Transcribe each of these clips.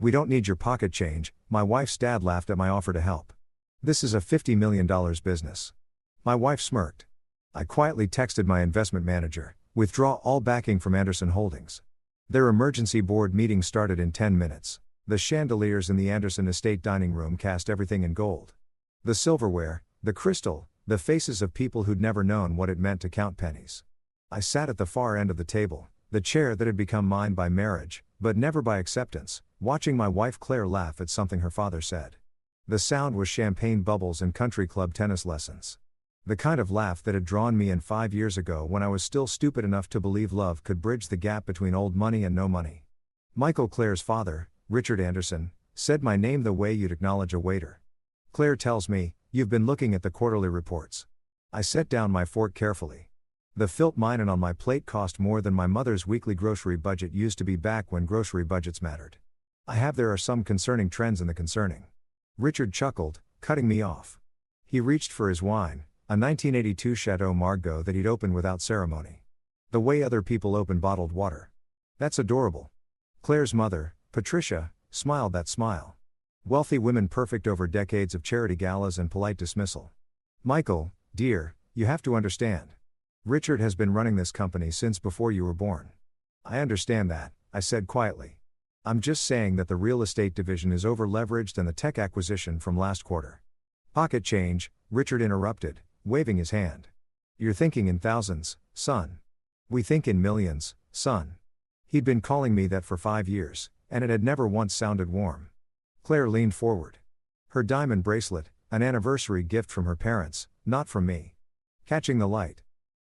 We don't need your pocket change. My wife's dad laughed at my offer to help. This is a $50 million business. My wife smirked. I quietly texted my investment manager, withdraw all backing from Anderson Holdings. Their emergency board meeting started in 10 minutes. The chandeliers in the Anderson estate dining room cast everything in gold. The silverware, the crystal, the faces of people who'd never known what it meant to count pennies. I sat at the far end of the table, the chair that had become mine by marriage, but never by acceptance, watching my wife Claire laugh at something her father said. The sound was champagne bubbles and country club tennis lessons. The kind of laugh that had drawn me in 5 years ago when I was still stupid enough to believe love could bridge the gap between old money and no money. Michael Claire's father, Richard Anderson, said my name the way you'd acknowledge a waiter. Claire tells me, you've been looking at the quarterly reports. I set down my fork carefully. The Filt Minen on my plate cost more than my mother's weekly grocery budget used to be back when grocery budgets mattered. There are some concerning trends in the concerning. Richard chuckled, cutting me off. He reached for his wine, a 1982 Chateau Margaux that he'd opened without ceremony. The way other people open bottled water. That's adorable. Claire's mother, Patricia, smiled that smile. Wealthy women perfect over decades of charity galas and polite dismissal. Michael, dear, you have to understand. Richard has been running this company since before you were born. I understand that, I said quietly. I'm just saying that the real estate division is over-leveraged and the tech acquisition from last quarter. Pocket change, Richard interrupted, waving his hand. You're thinking in thousands, son. We think in millions, son. He'd been calling me that for 5 years, and it had never once sounded warm. Claire leaned forward. Her diamond bracelet, an anniversary gift from her parents, not from me. Catching the light.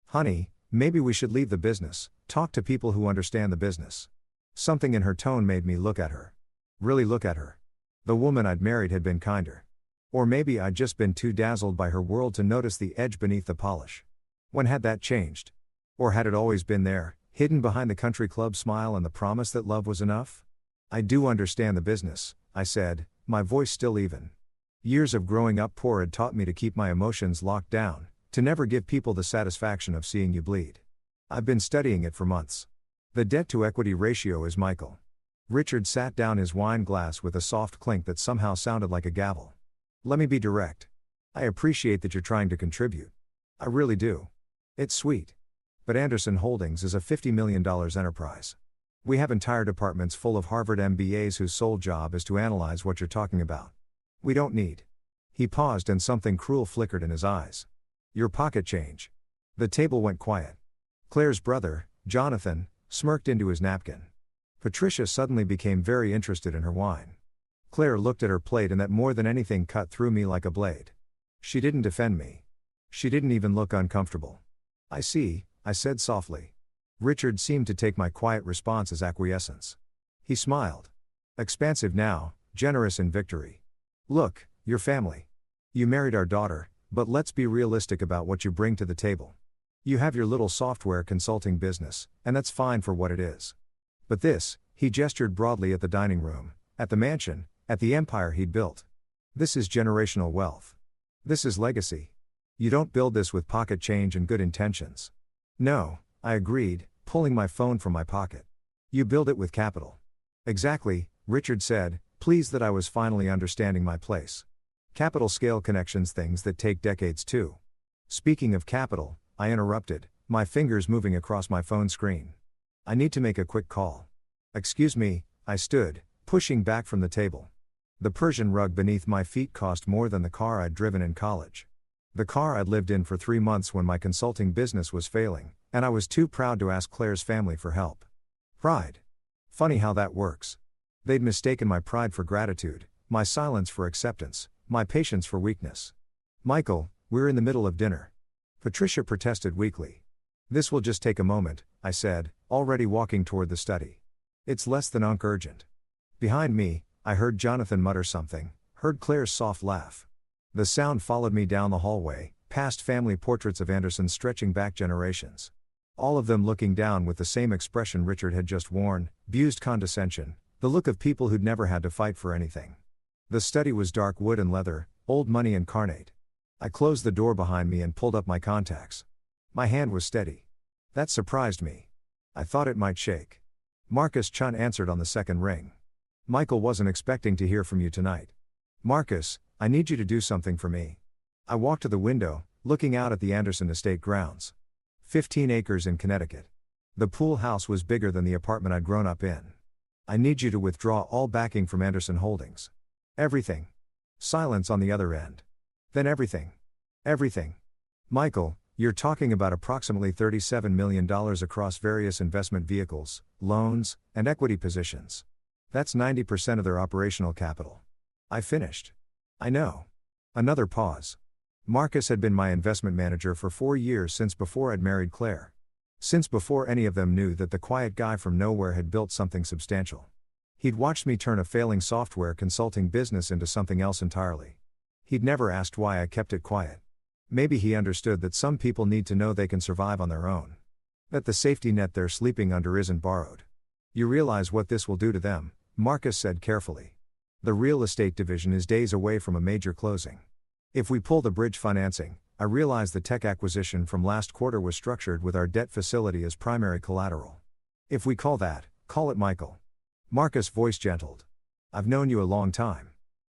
Honey, maybe we should leave the business, talk to people who understand the business. Something in her tone made me look at her. Really look at her. The woman I'd married had been kinder. Or maybe I'd just been too dazzled by her world to notice the edge beneath the polish. When had that changed? Or had it always been there, hidden behind the country club smile and the promise that love was enough? I do understand the business, I said, my voice still even. Years of growing up poor had taught me to keep my emotions locked down, to never give people the satisfaction of seeing you bleed. I've been studying it for months. The debt-to-equity ratio is Michael. Richard sat down his wine glass with a soft clink that somehow sounded like a gavel. Let me be direct. I appreciate that you're trying to contribute. I really do. It's sweet. But Anderson Holdings is a $50 million enterprise. We have entire departments full of Harvard MBAs whose sole job is to analyze what you're talking about. We don't need. He paused and something cruel flickered in his eyes. Your pocket change. The table went quiet. Claire's brother, Jonathan, smirked into his napkin. Patricia suddenly became very interested in her wine. Claire looked at her plate and that more than anything cut through me like a blade. She didn't defend me. She didn't even look uncomfortable. I see, I said softly. Richard seemed to take my quiet response as acquiescence. He smiled. Expansive now, generous in victory. Look, your family. You married our daughter, but let's be realistic about what you bring to the table. You have your little software consulting business, and that's fine for what it is. But this, he gestured broadly at the dining room, at the mansion, at the empire he'd built. This is generational wealth. This is legacy. You don't build this with pocket change and good intentions. No, I agreed, pulling my phone from my pocket. You build it with capital. Exactly, Richard said, pleased that I was finally understanding my place. Capital scale connections, things that take decades too. Speaking of capital, I interrupted, my fingers moving across my phone screen. I need to make a quick call. Excuse me, I stood, pushing back from the table. The Persian rug beneath my feet cost more than the car I'd driven in college. The car I'd lived in for 3 months when my consulting business was failing, and I was too proud to ask Claire's family for help. Pride. Funny how that works. They'd mistaken my pride for gratitude, my silence for acceptance, my patience for weakness. Michael, we're in the middle of dinner. Patricia protested weakly. This will just take a moment, I said, already walking toward the study. It's less than urgent. Behind me, I heard Jonathan mutter something, heard Claire's soft laugh. The sound followed me down the hallway, past family portraits of Anderson stretching back generations. All of them looking down with the same expression Richard had just worn, abused condescension, the look of people who'd never had to fight for anything. The study was dark wood and leather, old money and carnate. I closed the door behind me and pulled up my contacts. My hand was steady. That surprised me. I thought it might shake. Marcus Chun answered on the second ring. Michael wasn't expecting to hear from you tonight. Marcus, I need you to do something for me. I walked to the window, looking out at the Anderson estate grounds. 15 acres in Connecticut. The pool house was bigger than the apartment I'd grown up in. I need you to withdraw all backing from Anderson Holdings. Everything. Silence on the other end. Then everything. Everything. Michael, you're talking about approximately $37 million across various investment vehicles, loans, and equity positions. That's 90% of their operational capital. I finished. I know. Another pause. Marcus had been my investment manager for 4 years, since before I'd married Claire. Since before any of them knew that the quiet guy from nowhere had built something substantial. He'd watched me turn a failing software consulting business into something else entirely. He'd never asked why I kept it quiet. Maybe he understood that some people need to know they can survive on their own. That the safety net they're sleeping under isn't borrowed. You realize what this will do to them, Marcus said carefully. The real estate division is days away from a major closing. If we pull the bridge financing, I realize the tech acquisition from last quarter was structured with our debt facility as primary collateral. If we call it Michael. Marcus' voice gentled. I've known you a long time.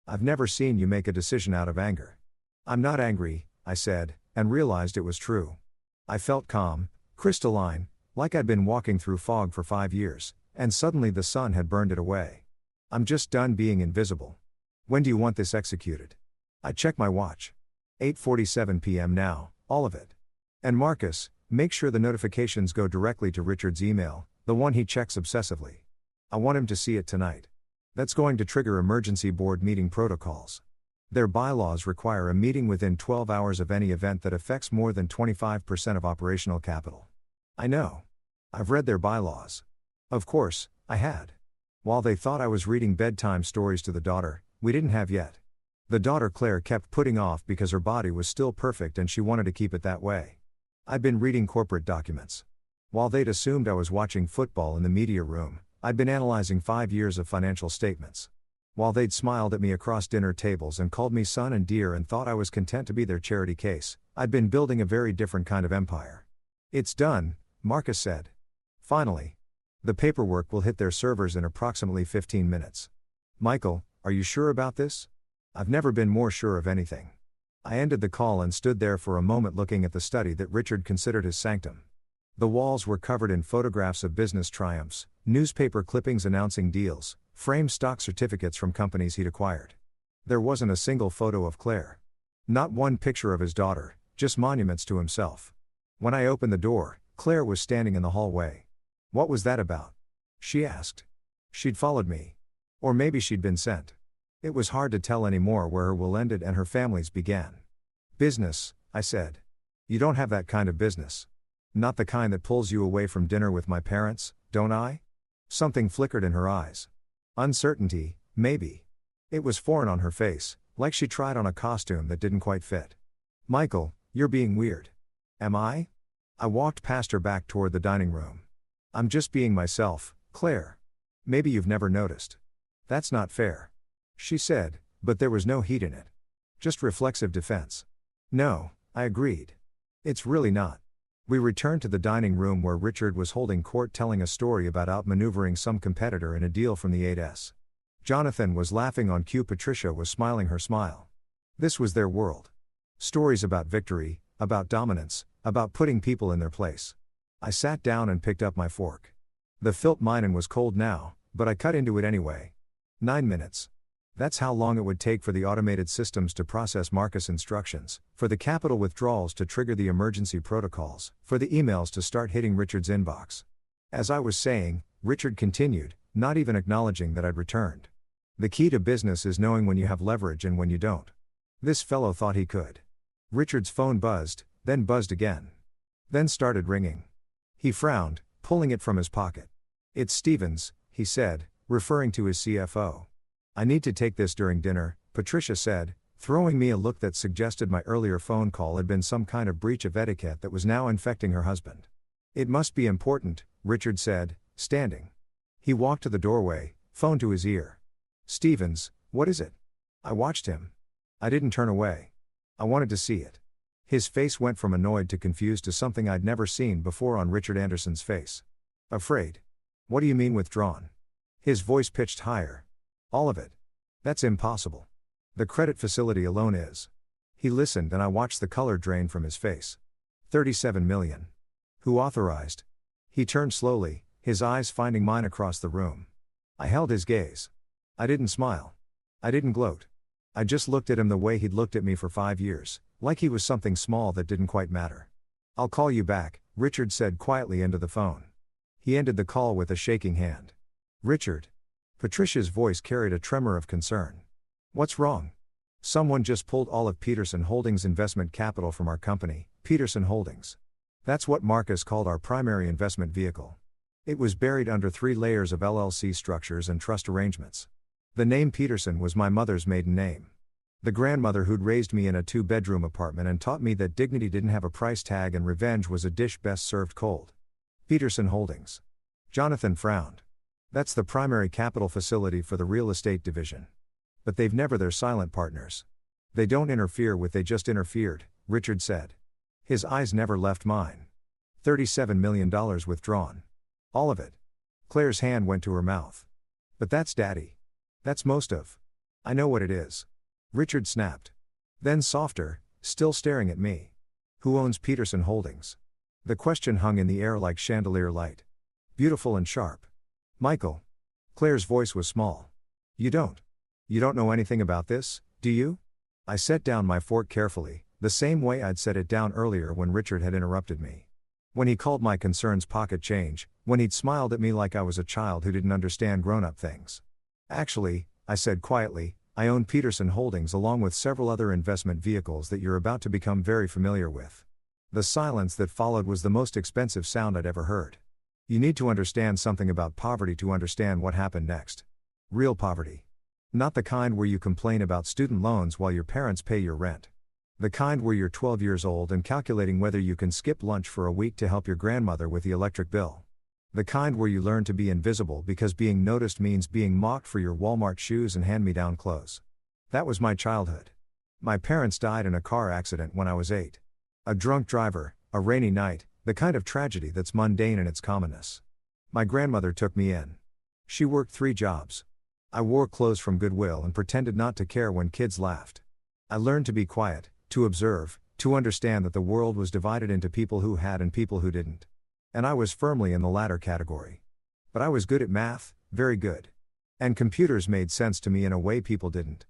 I've never seen you make a decision out of anger. I'm not angry, I said, and realized it was true. I felt calm, crystalline, like I'd been walking through fog for 5 years, and suddenly the sun had burned it away. I'm just done being invisible. When do you want this executed? I check my watch. 8:47 p.m. now, all of it. And Marcus, make sure the notifications go directly to Richard's email, the one he checks obsessively. I want him to see it tonight. That's going to trigger emergency board meeting protocols. Their bylaws require a meeting within 12 hours of any event that affects more than 25% of operational capital. I know. I've read their bylaws. Of course, I had. While they thought I was reading bedtime stories to the daughter, we didn't have yet. The daughter Claire kept putting off because her body was still perfect and she wanted to keep it that way. I'd been reading corporate documents. While they'd assumed I was watching football in the media room, I'd been analyzing 5 years of financial statements. While they'd smiled at me across dinner tables and called me son and dear and thought I was content to be their charity case, I'd been building a very different kind of empire. It's done, Marcus said. Finally. The paperwork will hit their servers in approximately 15 minutes. Michael, are you sure about this? I've never been more sure of anything. I ended the call and stood there for a moment looking at the study that Richard considered his sanctum. The walls were covered in photographs of business triumphs, newspaper clippings announcing deals, framed stock certificates from companies he'd acquired. There wasn't a single photo of Claire. Not one picture of his daughter, just monuments to himself. When I opened the door, Claire was standing in the hallway. What was that about? She asked. She'd followed me. Or maybe she'd been sent. It was hard to tell anymore where her will ended and her family's began. Business, I said. You don't have that kind of business. Not the kind that pulls you away from dinner with my parents, don't I? Something flickered in her eyes. Uncertainty, maybe. It was foreign on her face, like she tried on a costume that didn't quite fit. Michael, you're being weird. Am I? I walked past her back toward the dining room. I'm just being myself, Claire. Maybe you've never noticed. That's not fair. She said, but there was no heat in it. Just reflexive defense. No, I agreed. It's really not. We returned to the dining room where Richard was holding court telling a story about outmaneuvering some competitor in a deal from the 8S. Jonathan was laughing on cue. Patricia was smiling her smile. This was their world. Stories about victory, about dominance, about putting people in their place. I sat down and picked up my fork. The Filt Minen was cold now, but I cut into it anyway. 9 minutes. That's how long it would take for the automated systems to process Marcus instructions, for the capital withdrawals to trigger the emergency protocols, for the emails to start hitting Richard's inbox. As I was saying, Richard continued, not even acknowledging that I'd returned. The key to business is knowing when you have leverage and when you don't. This fellow thought he could. Richard's phone buzzed, then buzzed again. Then started ringing. He frowned, pulling it from his pocket. It's Stevens, he said, referring to his CFO. I need to take this during dinner, Patricia said, throwing me a look that suggested my earlier phone call had been some kind of breach of etiquette that was now infecting her husband. It must be important, Richard said, standing. He walked to the doorway, phone to his ear. Stevens, what is it? I watched him. I didn't turn away. I wanted to see it. His face went from annoyed to confused to something I'd never seen before on Richard Anderson's face. Afraid. What do you mean withdrawn? His voice pitched higher. All of it. That's impossible. The credit facility alone is. He listened and I watched the color drain from his face. 37 million. Who authorized? He turned slowly, his eyes finding mine across the room. I held his gaze. I didn't smile. I didn't gloat. I just looked at him the way he'd looked at me for 5 years, like he was something small that didn't quite matter. I'll call you back, Richard said quietly into the phone. He ended the call with a shaking hand. Richard. Patricia's voice carried a tremor of concern. What's wrong? Someone just pulled all of Peterson Holdings' investment capital from our company, Peterson Holdings. That's what Marcus called our primary investment vehicle. It was buried under 3 layers of LLC structures and trust arrangements. The name Peterson was my mother's maiden name. The grandmother who'd raised me in a 2-bedroom apartment and taught me that dignity didn't have a price tag and revenge was a dish best served cold. Peterson Holdings. Jonathan frowned. That's the primary capital facility for the real estate division. But they've never their silent partners. They don't interfere with, they just interfered, Richard said. His eyes never left mine. $37 million withdrawn. All of it. Claire's hand went to her mouth. But that's Daddy. That's most of. I know what it is. Richard snapped. Then softer, still staring at me. Who owns Peterson Holdings? The question hung in the air like chandelier light. Beautiful and sharp. Michael. Claire's voice was small. You don't know anything about this, do you? I set down my fork carefully, the same way I'd set it down earlier when Richard had interrupted me. When he called my concerns pocket change, when he'd smiled at me like I was a child who didn't understand grown-up things. Actually, I said quietly, I own Peterson Holdings along with several other investment vehicles that you're about to become very familiar with. The silence that followed was the most expensive sound I'd ever heard. You need to understand something about poverty to understand what happened next. Real poverty. Not the kind where you complain about student loans while your parents pay your rent. The kind where you're 12 years old and calculating whether you can skip lunch for a week to help your grandmother with the electric bill. The kind where you learn to be invisible because being noticed means being mocked for your Walmart shoes and hand-me-down clothes. That was my childhood. My parents died in a car accident when I was 8. A drunk driver, a rainy night, the kind of tragedy that's mundane in its commonness. My grandmother took me in. She worked 3 jobs. I wore clothes from Goodwill and pretended not to care when kids laughed. I learned to be quiet, to observe, to understand that the world was divided into people who had and people who didn't. And I was firmly in the latter category. But I was good at math, very good. And computers made sense to me in a way people didn't.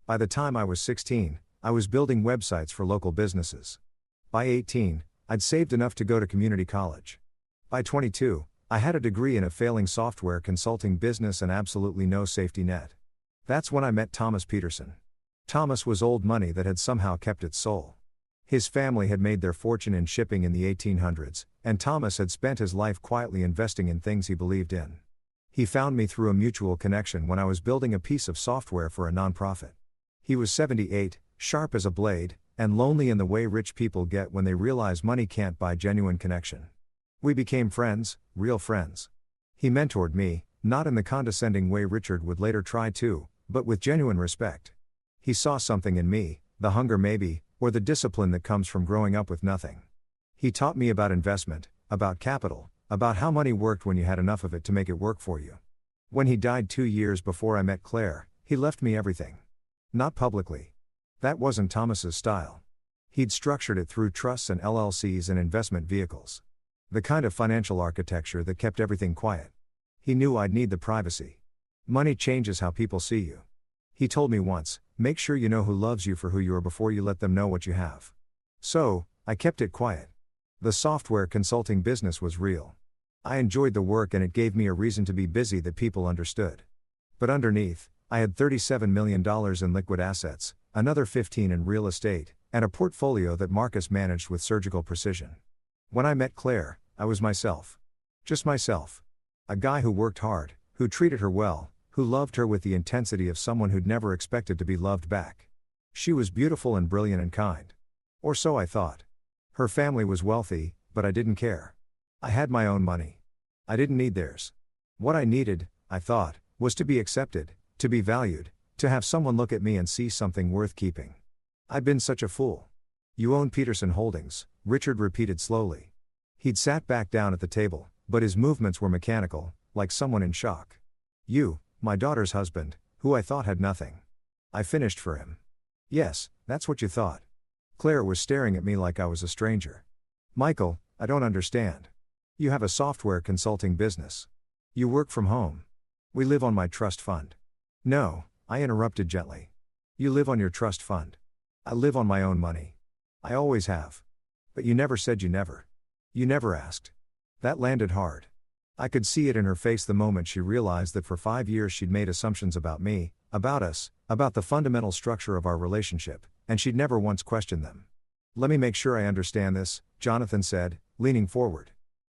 By the time I was 16, I was building websites for local businesses. By 18, I'd saved enough to go to community college. By 22, I had a degree in a failing software consulting business and absolutely no safety net. That's when I met Thomas Peterson. Thomas was old money that had somehow kept its soul. His family had made their fortune in shipping in the 1800s, and Thomas had spent his life quietly investing in things he believed in. He found me through a mutual connection when I was building a piece of software for a nonprofit. He was 78, sharp as a blade, and lonely in the way rich people get when they realize money can't buy genuine connection. We became friends, real friends. He mentored me, not in the condescending way Richard would later try to, but with genuine respect. He saw something in me, the hunger maybe, or the discipline that comes from growing up with nothing. He taught me about investment, about capital, about how money worked when you had enough of it to make it work for you. When he died 2 years before I met Claire, he left me everything. Not publicly. That wasn't Thomas's style. He'd structured it through trusts and LLCs and investment vehicles. The kind of financial architecture that kept everything quiet. He knew I'd need the privacy. Money changes how people see you. He told me once, make sure you know who loves you for who you are before you let them know what you have. So, I kept it quiet. The software consulting business was real. I enjoyed the work and it gave me a reason to be busy that people understood. But underneath, I had $37 million in liquid assets, another 15 in real estate, and a portfolio that Marcus managed with surgical precision. When I met Claire, I was myself. Just myself. A guy who worked hard, who treated her well, who loved her with the intensity of someone who'd never expected to be loved back. She was beautiful and brilliant and kind. Or so I thought. Her family was wealthy, but I didn't care. I had my own money. I didn't need theirs. What I needed, I thought, was to be accepted, to be valued, to have someone look at me and see something worth keeping. I'd been such a fool. You own Peterson Holdings, Richard repeated slowly. He'd sat back down at the table, but his movements were mechanical, like someone in shock. You, my daughter's husband, who I thought had nothing. I finished for him. Yes, that's what you thought. Claire was staring at me like I was a stranger. Michael, I don't understand. You have a software consulting business. You work from home. We live on my trust fund. No, I interrupted gently. You live on your trust fund. I live on my own money. I always have. But you never said you never. You never asked. That landed hard. I could see it in her face the moment she realized that for 5 years she'd made assumptions about me, about us, about the fundamental structure of our relationship, and she'd never once questioned them. Let me make sure I understand this, Jonathan said, leaning forward.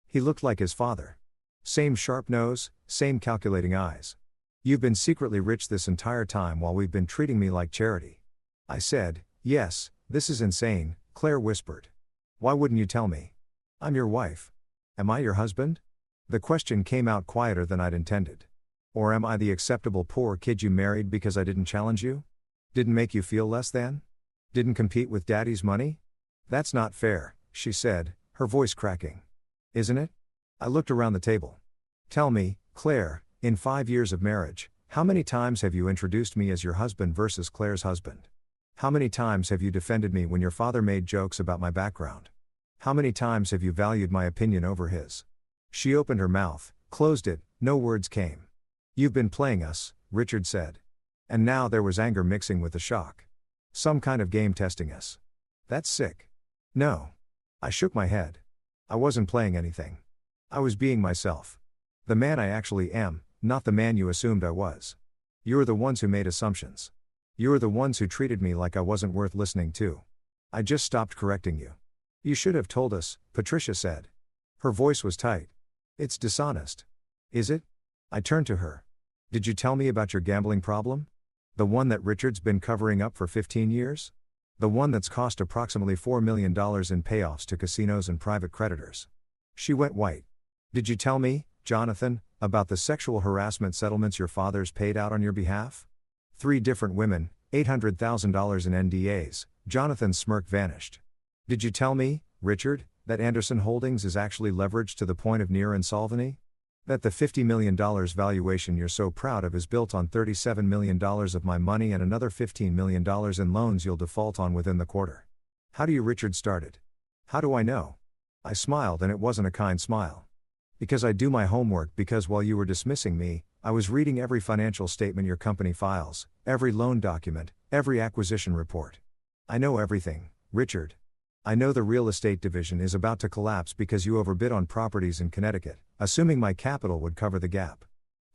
He looked like his father. Same sharp nose, same calculating eyes. You've been secretly rich this entire time while we've been treating me like charity. I said, yes, this is insane, Claire whispered. Why wouldn't you tell me? I'm your wife. Am I your husband? The question came out quieter than I'd intended. Or am I the acceptable poor kid you married because I didn't challenge you? Didn't make you feel less than? Didn't compete with daddy's money? That's not fair, she said, her voice cracking. Isn't it? I looked around the table. Tell me, Claire, in 5 years of marriage, how many times have you introduced me as your husband versus Claire's husband? How many times have you defended me when your father made jokes about my background? How many times have you valued my opinion over his? She opened her mouth, closed it, no words came. You've been playing us, Richard said. And now there was anger mixing with the shock. Some kind of game testing us. That's sick. No. I shook my head. I wasn't playing anything. I was being myself. The man I actually am, not the man you assumed I was. You're the ones who made assumptions. You're the ones who treated me like I wasn't worth listening to. I just stopped correcting you. You should have told us, Patricia said. Her voice was tight. It's dishonest. Is it? I turned to her. Did you tell me about your gambling problem? The one that Richard's been covering up for 15 years? The one that's cost approximately $4 million in payoffs to casinos and private creditors. She went white. Did you tell me, Jonathan, about the sexual harassment settlements your father's paid out on your behalf? 3 different women, $800,000 in NDAs, Jonathan's smirk vanished. Did you tell me, Richard, that Anderson Holdings is actually leveraged to the point of near insolvency? That the $50 million valuation you're so proud of is built on $37 million of my money and another $15 million in loans you'll default on within the quarter? How do you Richard started? How do I know? I smiled and it wasn't a kind smile. Because I do my homework because while you were dismissing me, I was reading every financial statement your company files, every loan document, every acquisition report. I know everything, Richard. I know the real estate division is about to collapse because you overbid on properties in Connecticut, assuming my capital would cover the gap.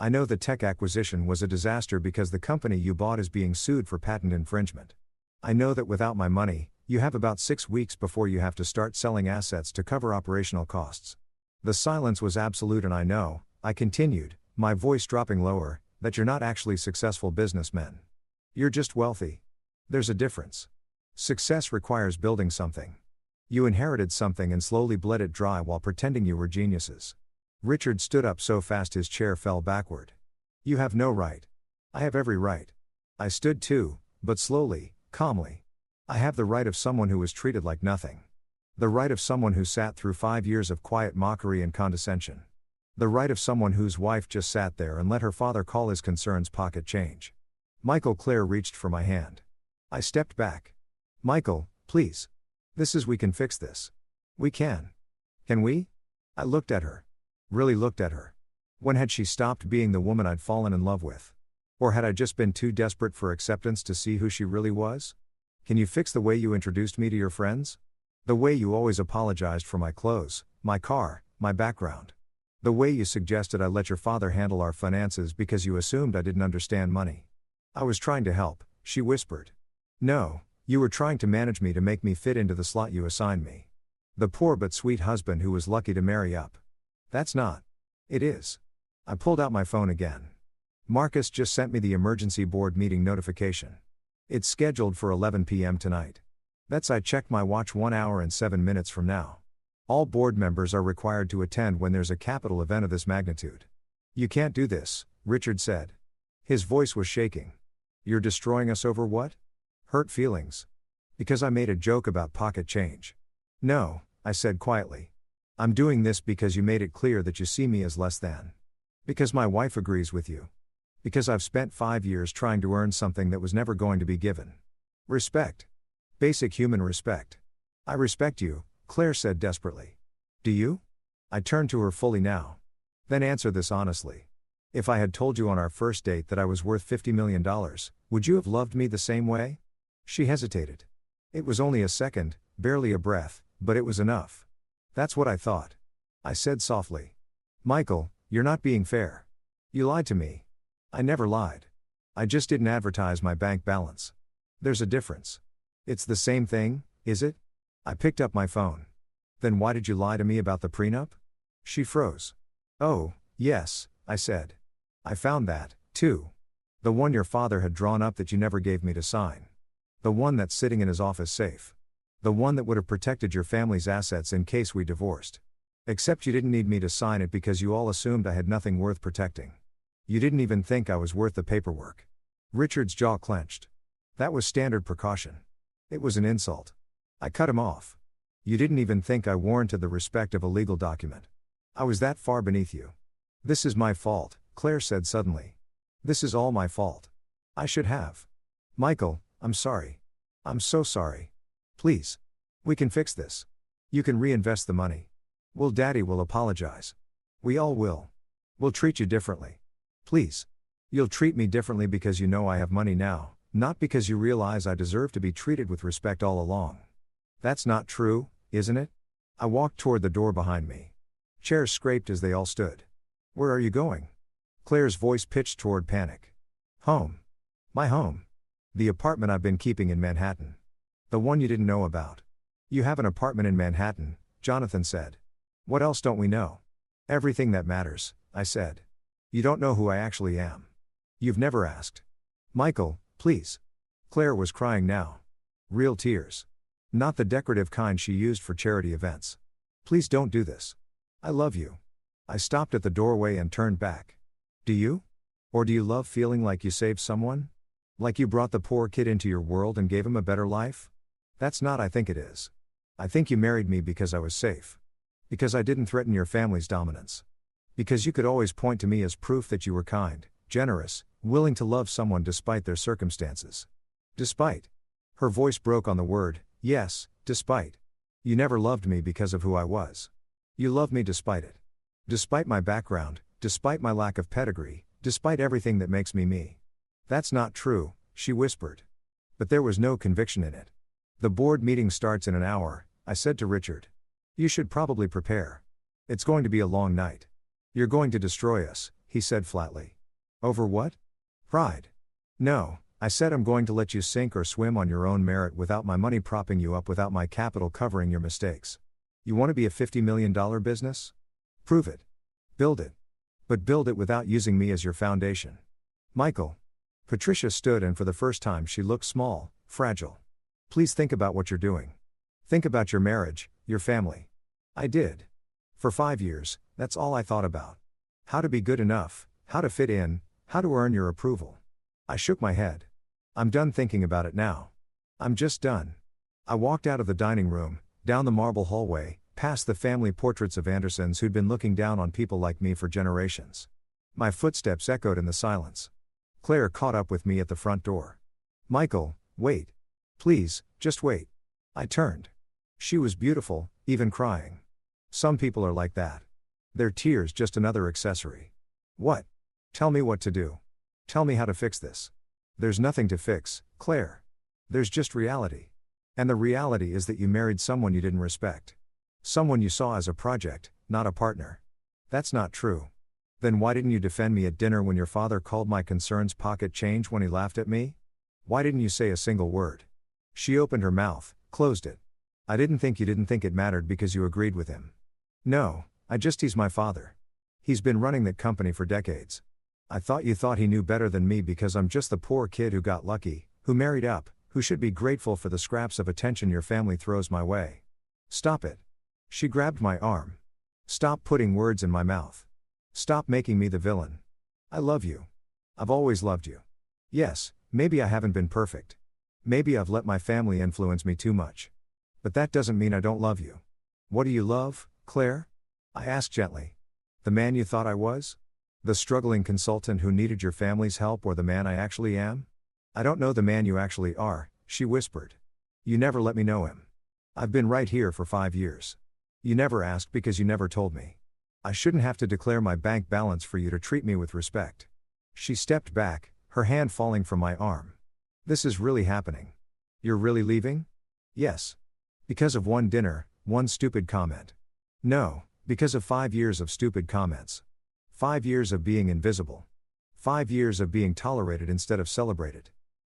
I know the tech acquisition was a disaster because the company you bought is being sued for patent infringement. I know that without my money, you have about 6 weeks before you have to start selling assets to cover operational costs. The silence was absolute and I know, I continued, my voice dropping lower, that you're not actually successful businessmen. You're just wealthy. There's a difference. Success requires building something. You inherited something and slowly bled it dry while pretending you were geniuses. Richard stood up so fast his chair fell backward. You have no right. I have every right. I stood too, but slowly, calmly. I have the right of someone who was treated like nothing. The right of someone who sat through 5 years of quiet mockery and condescension. The right of someone whose wife just sat there and let her father call his concerns pocket change. Michael Claire reached for my hand. I stepped back. Michael, please. We can fix this. We can. Can we? I looked at her. Really looked at her. When had she stopped being the woman I'd fallen in love with? Or had I just been too desperate for acceptance to see who she really was? Can you fix the way you introduced me to your friends? The way you always apologized for my clothes, my car, my background. The way you suggested I let your father handle our finances because you assumed I didn't understand money. I was trying to help, she whispered. No, you were trying to manage me to make me fit into the slot you assigned me. The poor but sweet husband who was lucky to marry up. That's not. It is. I pulled out my phone again. Marcus just sent me the emergency board meeting notification. It's scheduled for 11 p.m. tonight. I checked my watch 1 hour and 7 minutes from now. All board members are required to attend when there's a capital event of this magnitude. You can't do this, Richard said. His voice was shaking. You're destroying us over what? Hurt feelings. Because I made a joke about pocket change. No, I said quietly. I'm doing this because you made it clear that you see me as less than. Because my wife agrees with you. Because I've spent 5 years trying to earn something that was never going to be given. Respect. Basic human respect. I respect you, Claire said desperately. Do you? I turned to her fully now. Then answer this honestly. If I had told you on our first date that I was worth $50 million, would you have loved me the same way? She hesitated. It was only a second, barely a breath, but it was enough. That's what I thought. I said softly. Michael, you're not being fair. You lied to me. I never lied. I just didn't advertise my bank balance. There's a difference. It's the same thing, is it? I picked up my phone. Then why did you lie to me about the prenup? She froze. Oh, yes, I said. I found that, too. The one your father had drawn up that you never gave me to sign. The one that's sitting in his office safe. The one that would have protected your family's assets in case we divorced. Except you didn't need me to sign it because you all assumed I had nothing worth protecting. You didn't even think I was worth the paperwork. Richard's jaw clenched. That was standard precaution. It was an insult. I cut him off. You didn't even think I warranted the respect of a legal document. I was that far beneath you. This is my fault, Claire said suddenly. This is all my fault. I should have. Michael, I'm sorry. I'm so sorry. Please. We can fix this. You can reinvest the money. Daddy will apologize. We all will. We'll treat you differently. Please. You'll treat me differently because you know I have money now, not because you realize I deserve to be treated with respect all along. That's not true, isn't it? I walked toward the door behind me. Chairs scraped as they all stood. Where are you going? Claire's voice pitched toward panic. Home. My home. The apartment I've been keeping in Manhattan. The one you didn't know about. You have an apartment in Manhattan, Jonathan said. What else don't we know? Everything that matters, I said. You don't know who I actually am. You've never asked. Michael, please. Claire was crying now. Real tears. Not the decorative kind she used for charity events. Please don't do this. I love you. I stopped at the doorway and turned back. Do you? Or do you love feeling like you saved someone? Like you brought the poor kid into your world and gave him a better life? That's not I think it is. I think you married me because I was safe. Because I didn't threaten your family's dominance. Because you could always point to me as proof that you were kind, generous, willing to love someone despite their circumstances. Despite. Her voice broke on the word, yes, despite. You never loved me because of who I was. You loved me despite it. Despite my background, despite my lack of pedigree, despite everything that makes me me. That's not true, she whispered. But there was no conviction in it. The board meeting starts in an hour, I said to Richard. You should probably prepare. It's going to be a long night. You're going to destroy us, he said flatly. Over what? Pride. No, I said I'm going to let you sink or swim on your own merit without my money propping you up, without my capital covering your mistakes. You want to be a $50 million business? Prove it. Build it. But build it without using me as your foundation. Michael. Patricia stood and for the first time she looked small, fragile. Please think about what you're doing. Think about your marriage, your family. I did. For 5 years, that's all I thought about. How to be good enough, how to fit in, how to earn your approval. I shook my head. I'm done thinking about it now. I'm just done. I walked out of the dining room, down the marble hallway, past the family portraits of Andersons who'd been looking down on people like me for generations. My footsteps echoed in the silence. Claire caught up with me at the front door. Michael, wait. Please, just wait. I turned. She was beautiful, even crying. Some people are like that. Their tears just another accessory. What? Tell me what to do. Tell me how to fix this. There's nothing to fix, Claire. There's just reality. And the reality is that you married someone you didn't respect. Someone you saw as a project, not a partner. That's not true. Then why didn't you defend me at dinner when your father called my concerns pocket change when he laughed at me? Why didn't you say a single word? She opened her mouth, closed it. I didn't think you didn't think it mattered because you agreed with him. No, he's my father. He's been running that company for decades. I thought you thought he knew better than me because I'm just the poor kid who got lucky, who married up, who should be grateful for the scraps of attention your family throws my way. Stop it. She grabbed my arm. Stop putting words in my mouth. Stop making me the villain. I love you. I've always loved you. Yes, maybe I haven't been perfect. Maybe I've let my family influence me too much. But that doesn't mean I don't love you. What do you love, Claire? I asked gently. The man you thought I was? The struggling consultant who needed your family's help, or the man I actually am? I don't know the man you actually are, she whispered. You never let me know him. I've been right here for 5 years. You never asked because you never told me. I shouldn't have to declare my bank balance for you to treat me with respect. She stepped back, her hand falling from my arm. This is really happening. You're really leaving? Yes. Because of one dinner, one stupid comment. No, because of 5 years of stupid comments. 5 years of being invisible. 5 years of being tolerated instead of celebrated.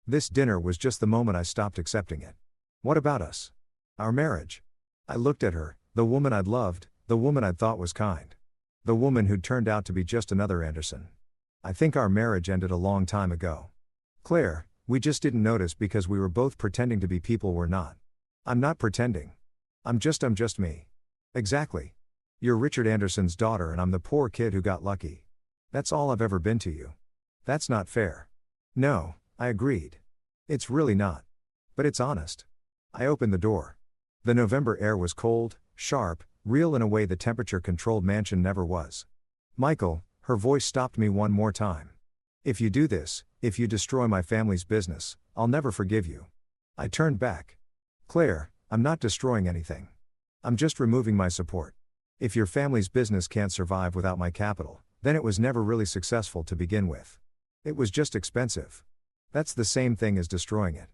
This dinner was just the moment I stopped accepting it. What about us? Our marriage. I looked at her, the woman I'd loved, the woman I'd thought was kind. The woman who'd turned out to be just another Anderson. I think our marriage ended a long time ago. Claire, we just didn't notice because we were both pretending to be people we're not. I'm not pretending. I'm just me. Exactly. You're Richard Anderson's daughter and I'm the poor kid who got lucky. That's all I've ever been to you. That's not fair. No, I agreed. It's really not. But it's honest. I opened the door. The November air was cold, sharp, real in a way the temperature-controlled mansion never was. Michael, her voice stopped me one more time. If you do this, if you destroy my family's business, I'll never forgive you. I turned back. Claire, I'm not destroying anything. I'm just removing my support. If your family's business can't survive without my capital, then it was never really successful to begin with. It was just expensive. That's the same thing as destroying it.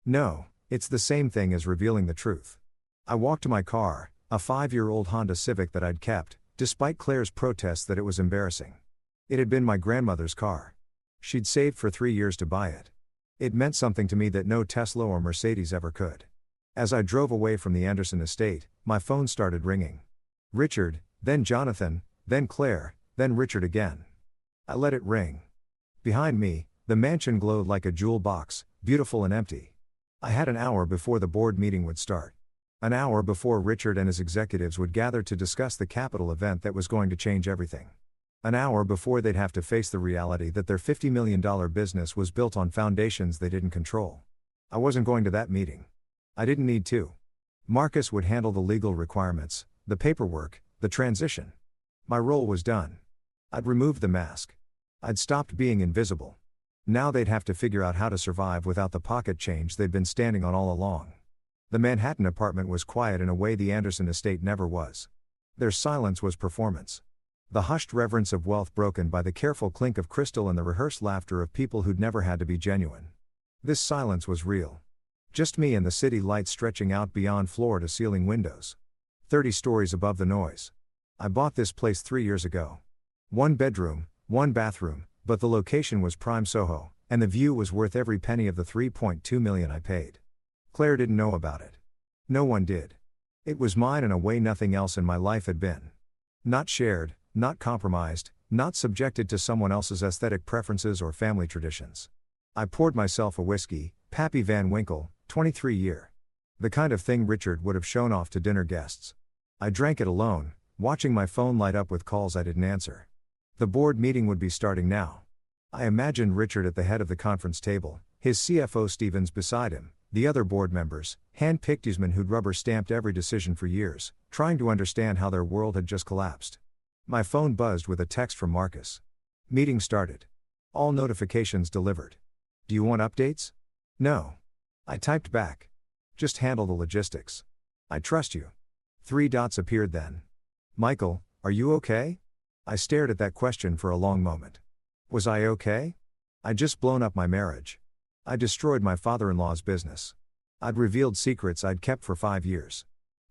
No, it's the same thing as revealing the truth. I walked to my car, a 5-year-old Honda Civic that I'd kept, despite Claire's protests that it was embarrassing. It had been my grandmother's car. She'd saved for 3 years to buy it. It meant something to me that no Tesla or Mercedes ever could. As I drove away from the Anderson estate, my phone started ringing. Richard, then Jonathan, then Claire, then Richard again. I let it ring. Behind me, the mansion glowed like a jewel box, beautiful and empty. I had an hour before the board meeting would start. An hour before Richard and his executives would gather to discuss the capital event that was going to change everything. An hour before they'd have to face the reality that their $50 million business was built on foundations they didn't control. I wasn't going to that meeting. I didn't need to. Marcus would handle the legal requirements, the paperwork, the transition. My role was done. I'd removed the mask. I'd stopped being invisible. Now they'd have to figure out how to survive without the pocket change they'd been standing on all along. The Manhattan apartment was quiet in a way the Anderson estate never was. Their silence was performance. The hushed reverence of wealth broken by the careful clink of crystal and the rehearsed laughter of people who'd never had to be genuine. This silence was real. Just me and the city lights stretching out beyond floor-to-ceiling windows. 30 stories above the noise. I bought this place 3 years ago. 1 bedroom, 1 bathroom, but the location was prime Soho, and the view was worth every penny of the $3.2 million I paid. Claire didn't know about it. No one did. It was mine in a way nothing else in my life had been. Not shared, not compromised, not subjected to someone else's aesthetic preferences or family traditions. I poured myself a whiskey, Pappy Van Winkle, 23 year. The kind of thing Richard would have shown off to dinner guests. I drank it alone, watching my phone light up with calls I didn't answer. The board meeting would be starting now. I imagined Richard at the head of the conference table, his CFO Stevens beside him, the other board members, hand-picked newsmen who'd rubber-stamped every decision for years, trying to understand how their world had just collapsed. My phone buzzed with a text from Marcus. Meeting started. All notifications delivered. Do you want updates? No. I typed back. Just handle the logistics. I trust you. 3 dots appeared then. Michael, are you okay? I stared at that question for a long moment. Was I okay? I'd just blown up my marriage. I destroyed my father-in-law's business. I'd revealed secrets I'd kept for 5 years.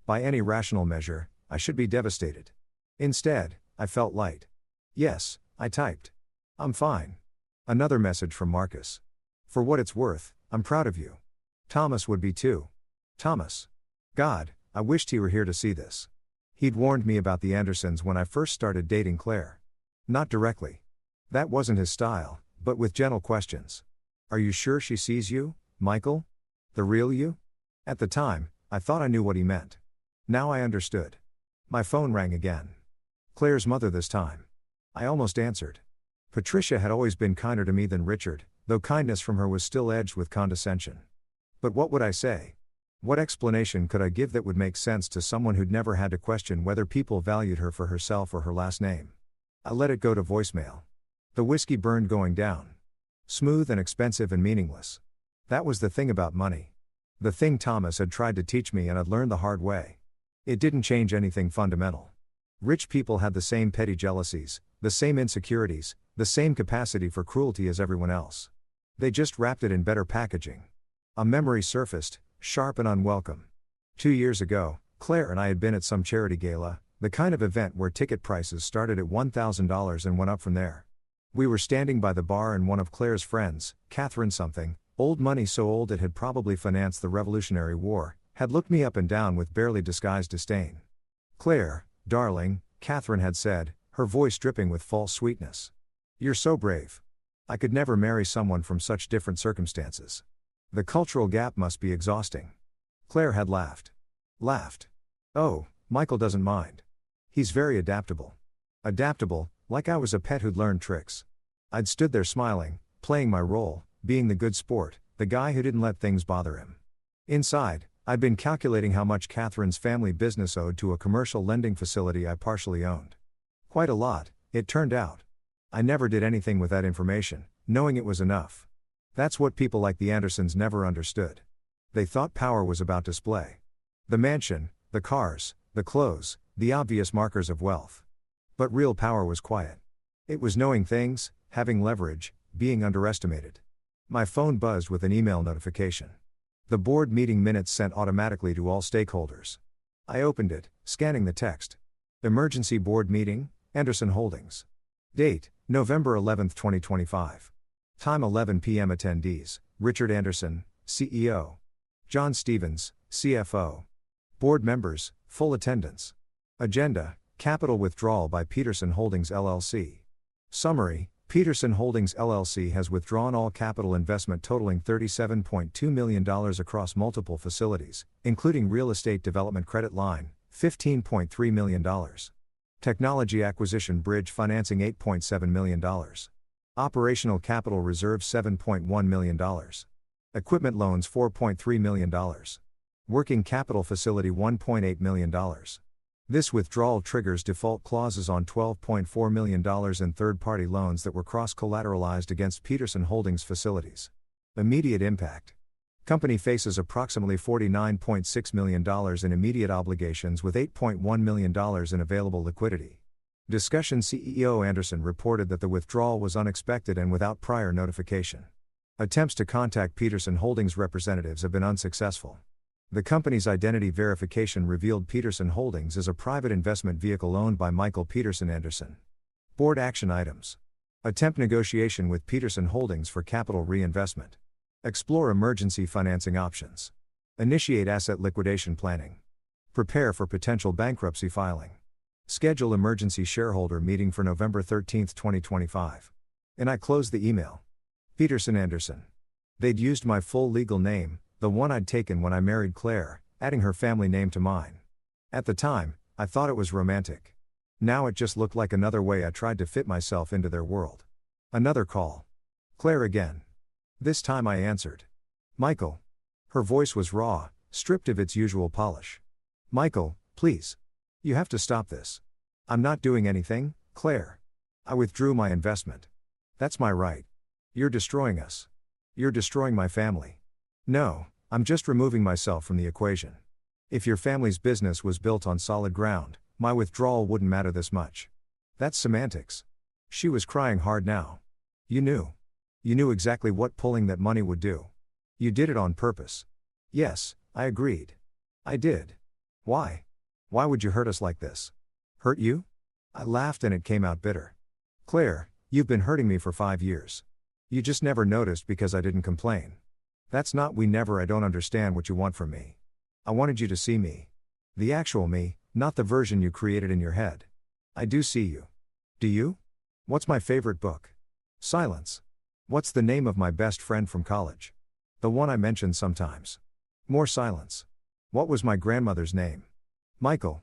By any rational measure, I should be devastated. Instead, I felt light. Yes, I typed. I'm fine. Another message from Marcus. For what it's worth, I'm proud of you. Thomas would be too. Thomas. God, I wished he were here to see this. He'd warned me about the Andersons when I first started dating Claire. Not directly. That wasn't his style, but with gentle questions. Are you sure she sees you, Michael? The real you? At the time, I thought I knew what he meant. Now I understood. My phone rang again. Claire's mother this time. I almost answered. Patricia had always been kinder to me than Richard, though kindness from her was still edged with condescension. But what would I say? What explanation could I give that would make sense to someone who'd never had to question whether people valued her for herself or her last name? I let it go to voicemail. The whiskey burned going down. Smooth and expensive and meaningless. That was the thing about money. The thing Thomas had tried to teach me and I'd learned the hard way. It didn't change anything fundamental. Rich people had the same petty jealousies, the same insecurities, the same capacity for cruelty as everyone else. They just wrapped it in better packaging. A memory surfaced, sharp and unwelcome. 2 years ago, Claire and I had been at some charity gala, the kind of event where ticket prices started at $1,000 and went up from there. We were standing by the bar and one of Claire's friends, Catherine something, old money so old it had probably financed the Revolutionary War, had looked me up and down with barely disguised disdain. "Claire, darling," Catherine had said, her voice dripping with false sweetness. "You're so brave. I could never marry someone from such different circumstances. The cultural gap must be exhausting." Claire had laughed. Laughed. "Oh, Michael doesn't mind. He's very adaptable." Adaptable, like I was a pet who'd learned tricks. I'd stood there smiling, playing my role, being the good sport, the guy who didn't let things bother him. Inside, I'd been calculating how much Catherine's family business owed to a commercial lending facility I partially owned. Quite a lot, it turned out. I never did anything with that information, knowing it was enough. That's what people like the Andersons never understood. They thought power was about display. The mansion, the cars, the clothes, the obvious markers of wealth. But real power was quiet. It was knowing things, having leverage, being underestimated. My phone buzzed with an email notification. The board meeting minutes sent automatically to all stakeholders. I opened it, scanning the text. Emergency board meeting, Anderson Holdings. Date, November 11, 2025. Time 11 p.m. Attendees, Richard Anderson, CEO. John Stevens, CFO. Board members, full attendance. Agenda, capital withdrawal by Peterson Holdings LLC. Summary, Peterson Holdings LLC has withdrawn all capital investment totaling $37.2 million across multiple facilities, including real estate development credit line, $15.3 million. Technology acquisition bridge financing $8.7 million. Operational capital reserve $7.1 million. Equipment loans $4.3 million. Working capital facility $1.8 million. This withdrawal triggers default clauses on $12.4 million in third-party loans that were cross-collateralized against Peterson Holdings facilities. Immediate impact. Company faces approximately $49.6 million in immediate obligations with $8.1 million in available liquidity. Discussion. CEO Anderson reported that the withdrawal was unexpected and without prior notification. Attempts to contact Peterson Holdings representatives have been unsuccessful. The company's identity verification revealed Peterson Holdings is a private investment vehicle owned by Michael Peterson Anderson. Board action items. Attempt negotiation with Peterson Holdings for capital reinvestment. Explore emergency financing options. Initiate asset liquidation planning. Prepare for potential bankruptcy filing. Schedule emergency shareholder meeting for November 13, 2025. And I closed the email. Peterson Anderson. They'd used my full legal name, the one I'd taken when I married Claire, adding her family name to mine. At the time, I thought it was romantic. Now it just looked like another way I tried to fit myself into their world. Another call. Claire again. This time I answered. Michael. Her voice was raw, stripped of its usual polish. Michael, please. You have to stop this. I'm not doing anything, Claire. I withdrew my investment. That's my right. You're destroying us. You're destroying my family. No, I'm just removing myself from the equation. If your family's business was built on solid ground, my withdrawal wouldn't matter this much. That's semantics. She was crying hard now. You knew. You knew exactly what pulling that money would do. You did it on purpose. Yes, I agreed. I did. Why? Why would you hurt us like this? Hurt you? I laughed and it came out bitter. Claire, you've been hurting me for 5 years. You just never noticed because I didn't complain. That's not I don't understand what you want from me. I wanted you to see me. The actual me, not the version you created in your head. I do see you. Do you? What's my favorite book? Silence. What's the name of my best friend from college? The one I mention sometimes. More silence. What was my grandmother's name? Michael.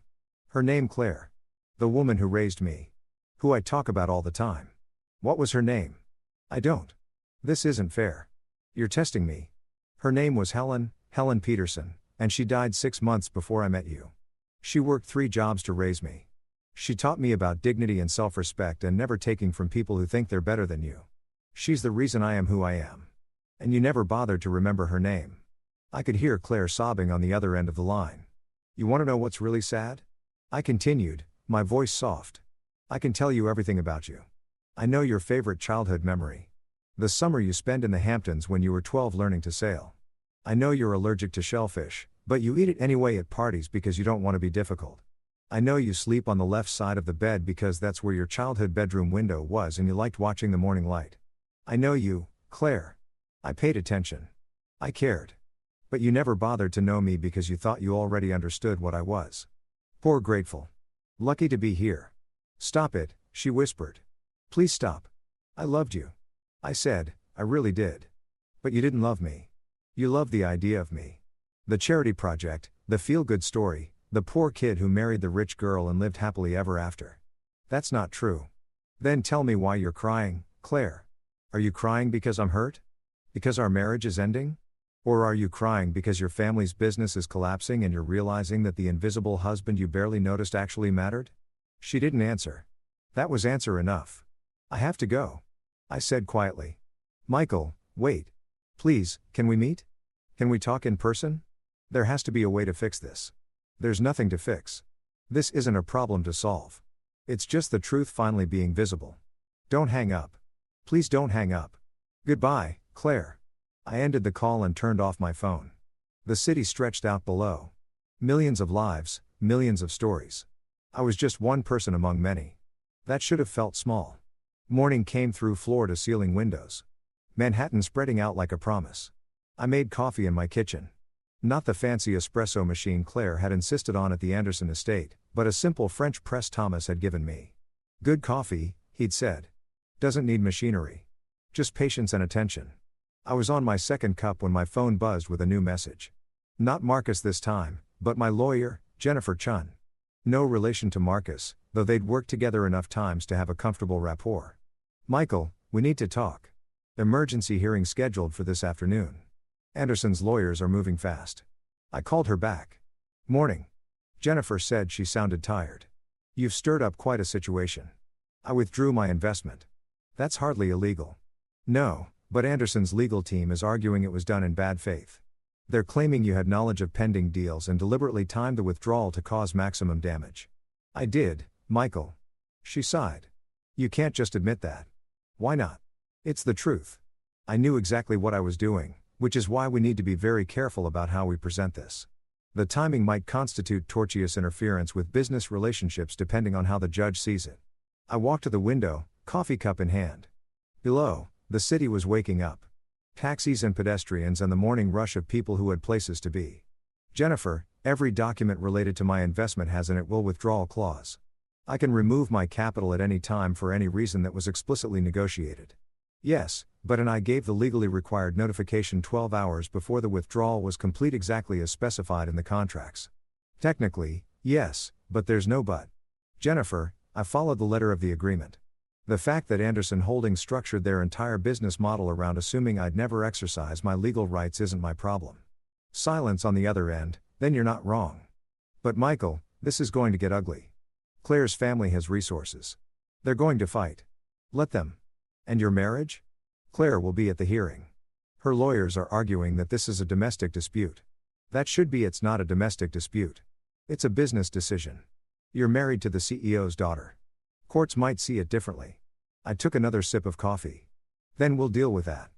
Her name Claire. The woman who raised me. Who I talk about all the time. What was her name? I don't. This isn't fair. You're testing me. Her name was Helen Peterson, and she died 6 months before I met you. She worked 3 jobs to raise me. She taught me about dignity and self-respect and never taking from people who think they're better than you. She's the reason I am who I am. And you never bothered to remember her name. I could hear Claire sobbing on the other end of the line. You want to know what's really sad? I continued, my voice soft. I can tell you everything about you. I know your favorite childhood memory. The summer you spent in the Hamptons when you were 12 learning to sail. I know you're allergic to shellfish, but you eat it anyway at parties because you don't want to be difficult. I know you sleep on the left side of the bed because that's where your childhood bedroom window was and you liked watching the morning light. I know you, Claire. I paid attention. I cared. But you never bothered to know me because you thought you already understood what I was. Poor grateful. Lucky to be here. Stop it, she whispered. Please stop. I loved you. I said, I really did. But you didn't love me. You loved the idea of me. The charity project, the feel-good story, the poor kid who married the rich girl and lived happily ever after. That's not true. Then tell me why you're crying, Claire. Are you crying because I'm hurt? Because our marriage is ending? Or are you crying because your family's business is collapsing and you're realizing that the invisible husband you barely noticed actually mattered? She didn't answer. That was answer enough. I have to go, I said quietly. Michael, wait. Please, can we meet? Can we talk in person? There has to be a way to fix this. There's nothing to fix. This isn't a problem to solve. It's just the truth finally being visible. Don't hang up. Please don't hang up. Goodbye, Claire. I ended the call and turned off my phone. The city stretched out below. Millions of lives, millions of stories. I was just one person among many. That should have felt small. Morning came through floor-to-ceiling windows. Manhattan spreading out like a promise. I made coffee in my kitchen. Not the fancy espresso machine Claire had insisted on at the Anderson estate, but a simple French press Thomas had given me. Good coffee, he'd said. Doesn't need machinery. Just patience and attention. I was on my second cup when my phone buzzed with a new message. Not Marcus this time, but my lawyer, Jennifer Chun. No relation to Marcus, though they'd worked together enough times to have a comfortable rapport. Michael, we need to talk. Emergency hearing scheduled for this afternoon. Anderson's lawyers are moving fast. I called her back. Morning. Jennifer said she sounded tired. You've stirred up quite a situation. I withdrew my investment. That's hardly illegal. No, but Anderson's legal team is arguing it was done in bad faith. They're claiming you had knowledge of pending deals and deliberately timed the withdrawal to cause maximum damage. I did, Michael. She sighed. You can't just admit that. Why not? It's the truth. I knew exactly what I was doing, which is why we need to be very careful about how we present this. The timing might constitute tortious interference with business relationships depending on how the judge sees it. I walked to the window, coffee cup in hand. Below, the city was waking up. Taxis and pedestrians and the morning rush of people who had places to be. Jennifer, every document related to my investment has an at-will withdrawal clause. I can remove my capital at any time for any reason that was explicitly negotiated. Yes, but I gave the legally required notification 12 hours before the withdrawal was complete exactly as specified in the contracts. Technically, yes, but there's no but. Jennifer, I followed the letter of the agreement. The fact that Anderson Holdings structured their entire business model around assuming I'd never exercise my legal rights isn't my problem. Silence on the other end, then you're not wrong. But Michael, this is going to get ugly. Claire's family has resources. They're going to fight. Let them. And your marriage? Claire will be at the hearing. Her lawyers are arguing that this is a domestic dispute. That should be. It's not a domestic dispute. It's a business decision. You're married to the CEO's daughter. Courts might see it differently. I took another sip of coffee. Then we'll deal with that.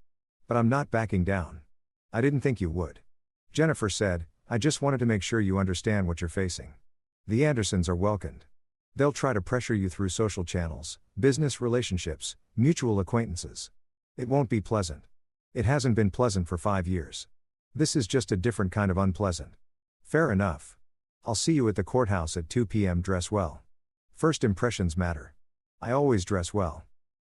But I'm not backing down. I didn't think you would. Jennifer said, I just wanted to make sure you understand what you're facing. The Andersons are welcomed. They'll try to pressure you through social channels, business relationships, mutual acquaintances. It won't be pleasant. It hasn't been pleasant for 5 years. This is just a different kind of unpleasant. Fair enough. I'll see you at the courthouse at 2 p.m. Dress well. First impressions matter. I always dress well.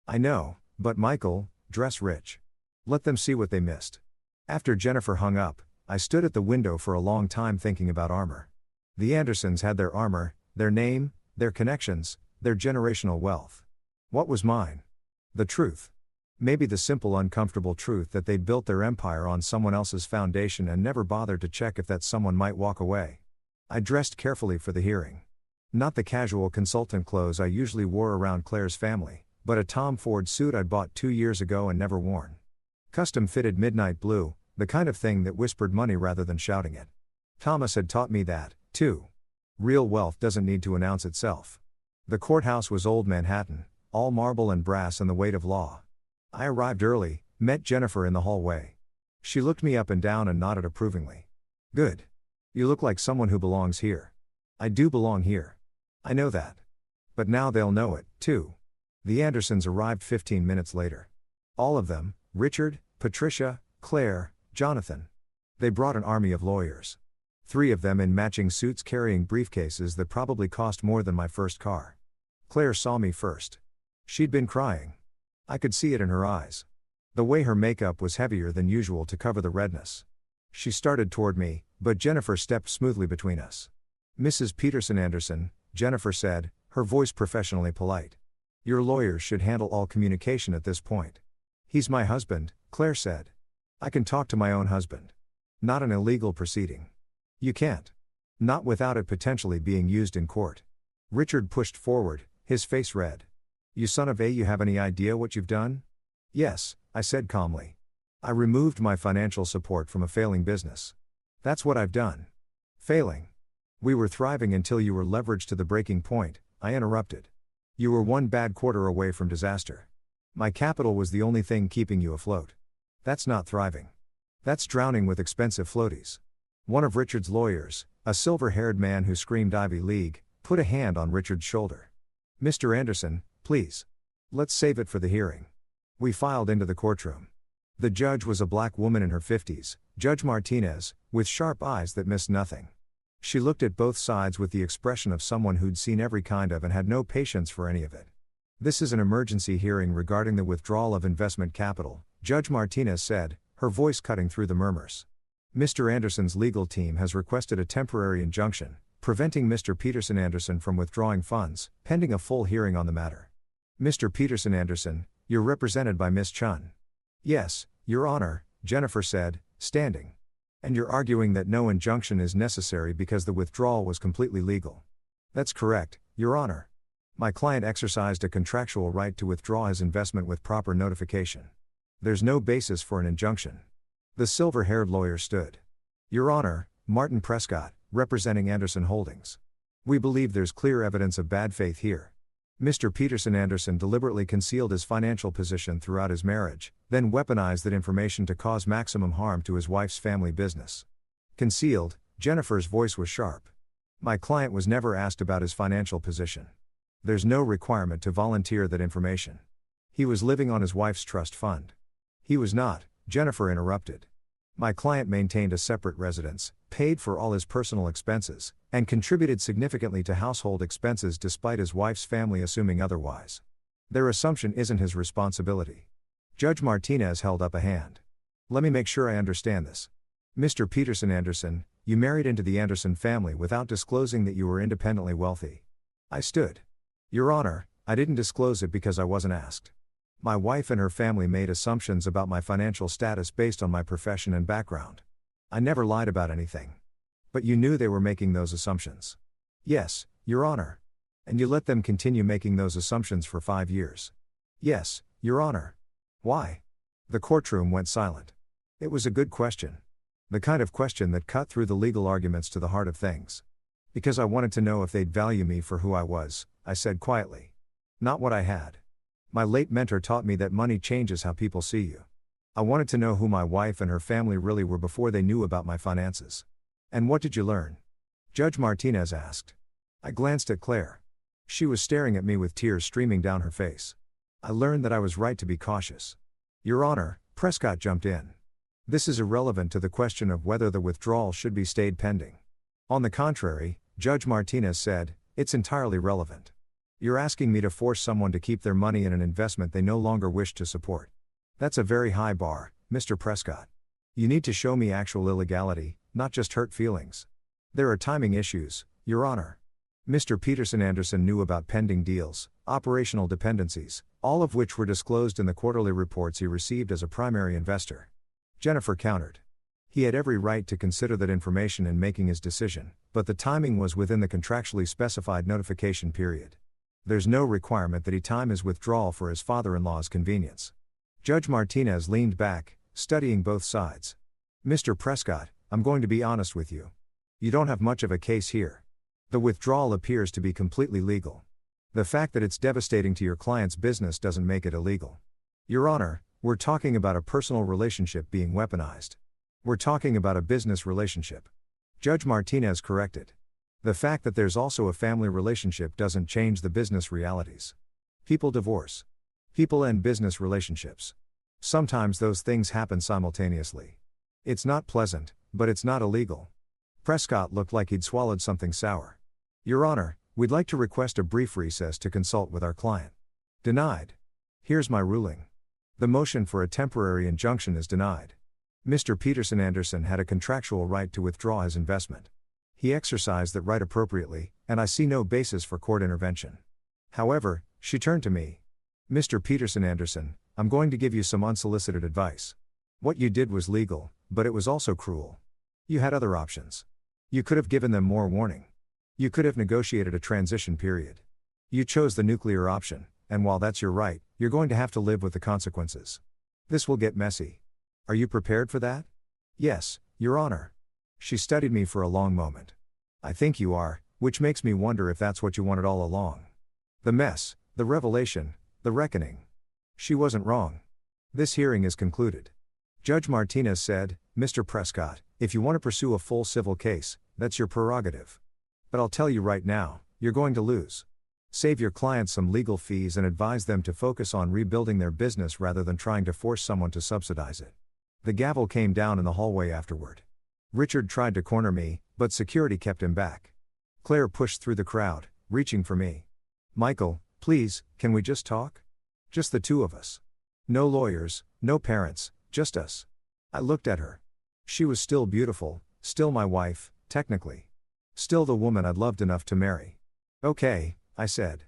I know, but Michael, dress rich. Let them see what they missed. After Jennifer hung up, I stood at the window for a long time thinking about armor. The Andersons had their armor, their name, their connections, their generational wealth. What was mine? The truth. Maybe the simple uncomfortable truth that they'd built their empire on someone else's foundation and never bothered to check if that someone might walk away. I dressed carefully for the hearing. Not the casual consultant clothes I usually wore around Claire's family, but a Tom Ford suit I'd bought 2 years ago and never worn. Custom-fitted midnight blue, the kind of thing that whispered money rather than shouting it. Thomas had taught me that, too. Real wealth doesn't need to announce itself. The courthouse was old Manhattan, all marble and brass and the weight of law. I arrived early, met Jennifer in the hallway. She looked me up and down and nodded approvingly. Good. You look like someone who belongs here. I do belong here. I know that. But now they'll know it, too. The Andersons arrived 15 minutes later. All of them, Richard, Patricia, Claire, Jonathan. They brought an army of lawyers. 3 of them in matching suits carrying briefcases that probably cost more than my first car. Claire saw me first. She'd been crying. I could see it in her eyes. The way her makeup was heavier than usual to cover the redness. She started toward me, but Jennifer stepped smoothly between us. Mrs. Peterson Anderson, Jennifer said, her voice professionally polite. Your lawyers should handle all communication at this point. He's my husband, Claire said. I can talk to my own husband. Not an illegal proceeding. You can't. Not without it potentially being used in court. Richard pushed forward, his face red. You son of a, you have any idea what you've done? Yes, I said calmly. I removed my financial support from a failing business. That's what I've done. Failing. We were thriving until you were leveraged to the breaking point, I interrupted. You were one bad quarter away from disaster. My capital was the only thing keeping you afloat. That's not thriving. That's drowning with expensive floaties. One of Richard's lawyers, a silver-haired man who screamed Ivy League, put a hand on Richard's shoulder. Mr. Anderson, please. Let's save it for the hearing. We filed into the courtroom. The judge was a black woman in her 50s, Judge Martinez, with sharp eyes that missed nothing. She looked at both sides with the expression of someone who'd seen every kind of and had no patience for any of it. This is an emergency hearing regarding the withdrawal of investment capital, Judge Martinez said, her voice cutting through the murmurs. Mr. Anderson's legal team has requested a temporary injunction, preventing Mr. Peterson Anderson from withdrawing funds, pending a full hearing on the matter. Mr. Peterson Anderson, you're represented by Ms. Chun. Yes, Your Honor, Jennifer said, standing. And you're arguing that no injunction is necessary because the withdrawal was completely legal. That's correct, Your Honor. My client exercised a contractual right to withdraw his investment with proper notification. There's no basis for an injunction. The silver-haired lawyer stood. Your Honor, Martin Prescott, representing Anderson Holdings. We believe there's clear evidence of bad faith here. Mr. Peterson Anderson deliberately concealed his financial position throughout his marriage, then weaponized that information to cause maximum harm to his wife's family business. Concealed, Jennifer's voice was sharp. My client was never asked about his financial position. There's no requirement to volunteer that information. He was living on his wife's trust fund. He was not, Jennifer interrupted. My client maintained a separate residence, paid for all his personal expenses, and contributed significantly to household expenses despite his wife's family assuming otherwise. Their assumption isn't his responsibility. Judge Martinez held up a hand. Let me make sure I understand this. Mr. Peterson Anderson, you married into the Anderson family without disclosing that you were independently wealthy. I stood. Your Honor, I didn't disclose it because I wasn't asked. My wife and her family made assumptions about my financial status based on my profession and background. I never lied about anything. But you knew they were making those assumptions. Yes, Your Honor. And you let them continue making those assumptions for 5 years. Yes, Your Honor. Why? The courtroom went silent. It was a good question. The kind of question that cut through the legal arguments to the heart of things. Because I wanted to know if they'd value me for who I was, I said quietly. Not what I had. My late mentor taught me that money changes how people see you. I wanted to know who my wife and her family really were before they knew about my finances. And what did you learn? Judge Martinez asked. I glanced at Claire. She was staring at me with tears streaming down her face. I learned that I was right to be cautious. Your Honor, Prescott jumped in. This is irrelevant to the question of whether the withdrawal should be stayed pending. On the contrary, Judge Martinez said, it's entirely relevant. You're asking me to force someone to keep their money in an investment they no longer wish to support. That's a very high bar, Mr. Prescott. You need to show me actual illegality, not just hurt feelings. There are timing issues, Your Honor. Mr. Peterson Anderson knew about pending deals, operational dependencies, all of which were disclosed in the quarterly reports he received as a primary investor. Jennifer countered. He had every right to consider that information in making his decision, but the timing was within the contractually specified notification period. There's no requirement that he time his withdrawal for his father-in-law's convenience. Judge Martinez leaned back, studying both sides. Mr. Prescott, I'm going to be honest with you. You don't have much of a case here. The withdrawal appears to be completely legal. The fact that it's devastating to your client's business doesn't make it illegal. Your Honor, we're talking about a personal relationship being weaponized. We're talking about a business relationship. Judge Martinez corrected. The fact that there's also a family relationship doesn't change the business realities. People divorce. People end business relationships. Sometimes those things happen simultaneously. It's not pleasant, but it's not illegal. Prescott looked like he'd swallowed something sour. Your Honor, we'd like to request a brief recess to consult with our client. Denied. Here's my ruling. The motion for a temporary injunction is denied. Mr. Peterson Anderson had a contractual right to withdraw his investment. He exercised that right appropriately, and I see no basis for court intervention. However, she turned to me. Mr. Peterson Anderson, I'm going to give you some unsolicited advice. What you did was legal, but it was also cruel. You had other options. You could have given them more warning. You could have negotiated a transition period. You chose the nuclear option, and while that's your right, you're going to have to live with the consequences. This will get messy. Are you prepared for that? Yes, Your Honor. She studied me for a long moment. I think you are, which makes me wonder if that's what you wanted all along. The mess, the revelation, the reckoning. She wasn't wrong. This hearing is concluded. Judge Martinez said, Mr. Prescott, if you want to pursue a full civil case, that's your prerogative. But I'll tell you right now, you're going to lose. Save your clients some legal fees and advise them to focus on rebuilding their business rather than trying to force someone to subsidize it. The gavel came down in the hallway afterward. Richard tried to corner me, but security kept him back. Claire pushed through the crowd, reaching for me. Michael, please, can we just talk? Just the two of us. No lawyers, no parents, just us. I looked at her. She was still beautiful, still my wife, technically. Still the woman I'd loved enough to marry. Okay, I said.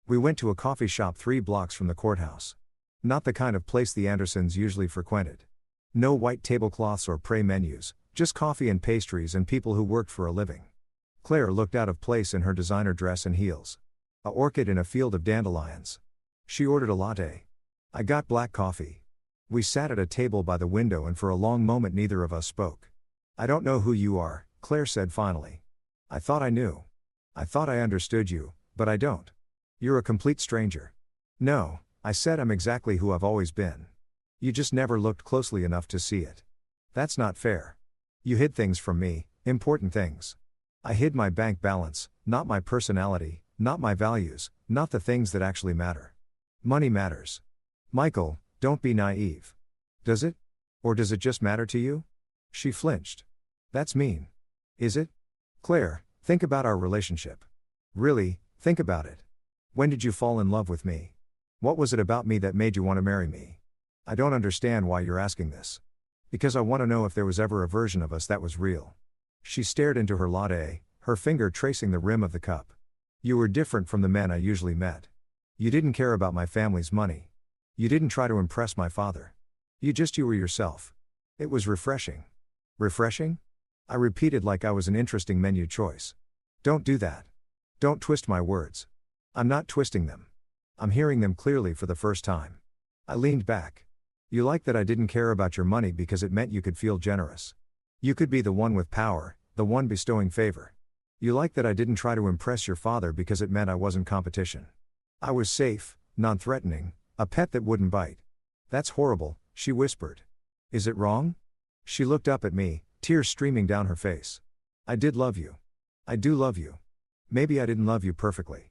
We went to a coffee shop 3 blocks from the courthouse. Not the kind of place the Andersons usually frequented. No white tablecloths or pré menus, just coffee and pastries and people who worked for a living. Claire looked out of place in her designer dress and heels. A orchid in a field of dandelions. She ordered a latte. I got black coffee. We sat at a table by the window and for a long moment neither of us spoke. I don't know who you are, Claire said finally. I thought I knew. I thought I understood you, but I don't. You're a complete stranger. No, I said, I'm exactly who I've always been. You just never looked closely enough to see it. That's not fair. You hid things from me, important things. I hid my bank balance, not my personality, not my values, not the things that actually matter. Money matters. Michael, don't be naive. Does it? Or does it just matter to you? She flinched. That's mean. Is it? Claire, think about our relationship. Really, think about it. When did you fall in love with me? What was it about me that made you want to marry me? I don't understand why you're asking this. Because I want to know if there was ever a version of us that was real. She stared into her latte, her finger tracing the rim of the cup. You were different from the men I usually met. You didn't care about my family's money. You didn't try to impress my father. You were yourself. It was refreshing. Refreshing? I repeated like I was an interesting menu choice. Don't do that. Don't twist my words. I'm not twisting them. I'm hearing them clearly for the first time. I leaned back. You liked that I didn't care about your money because it meant you could feel generous. You could be the one with power, the one bestowing favor. You liked that I didn't try to impress your father because it meant I wasn't competition. I was safe, non-threatening, a pet that wouldn't bite. That's horrible, she whispered. Is it wrong? She looked up at me, tears streaming down her face. I did love you. I do love you. Maybe I didn't love you perfectly.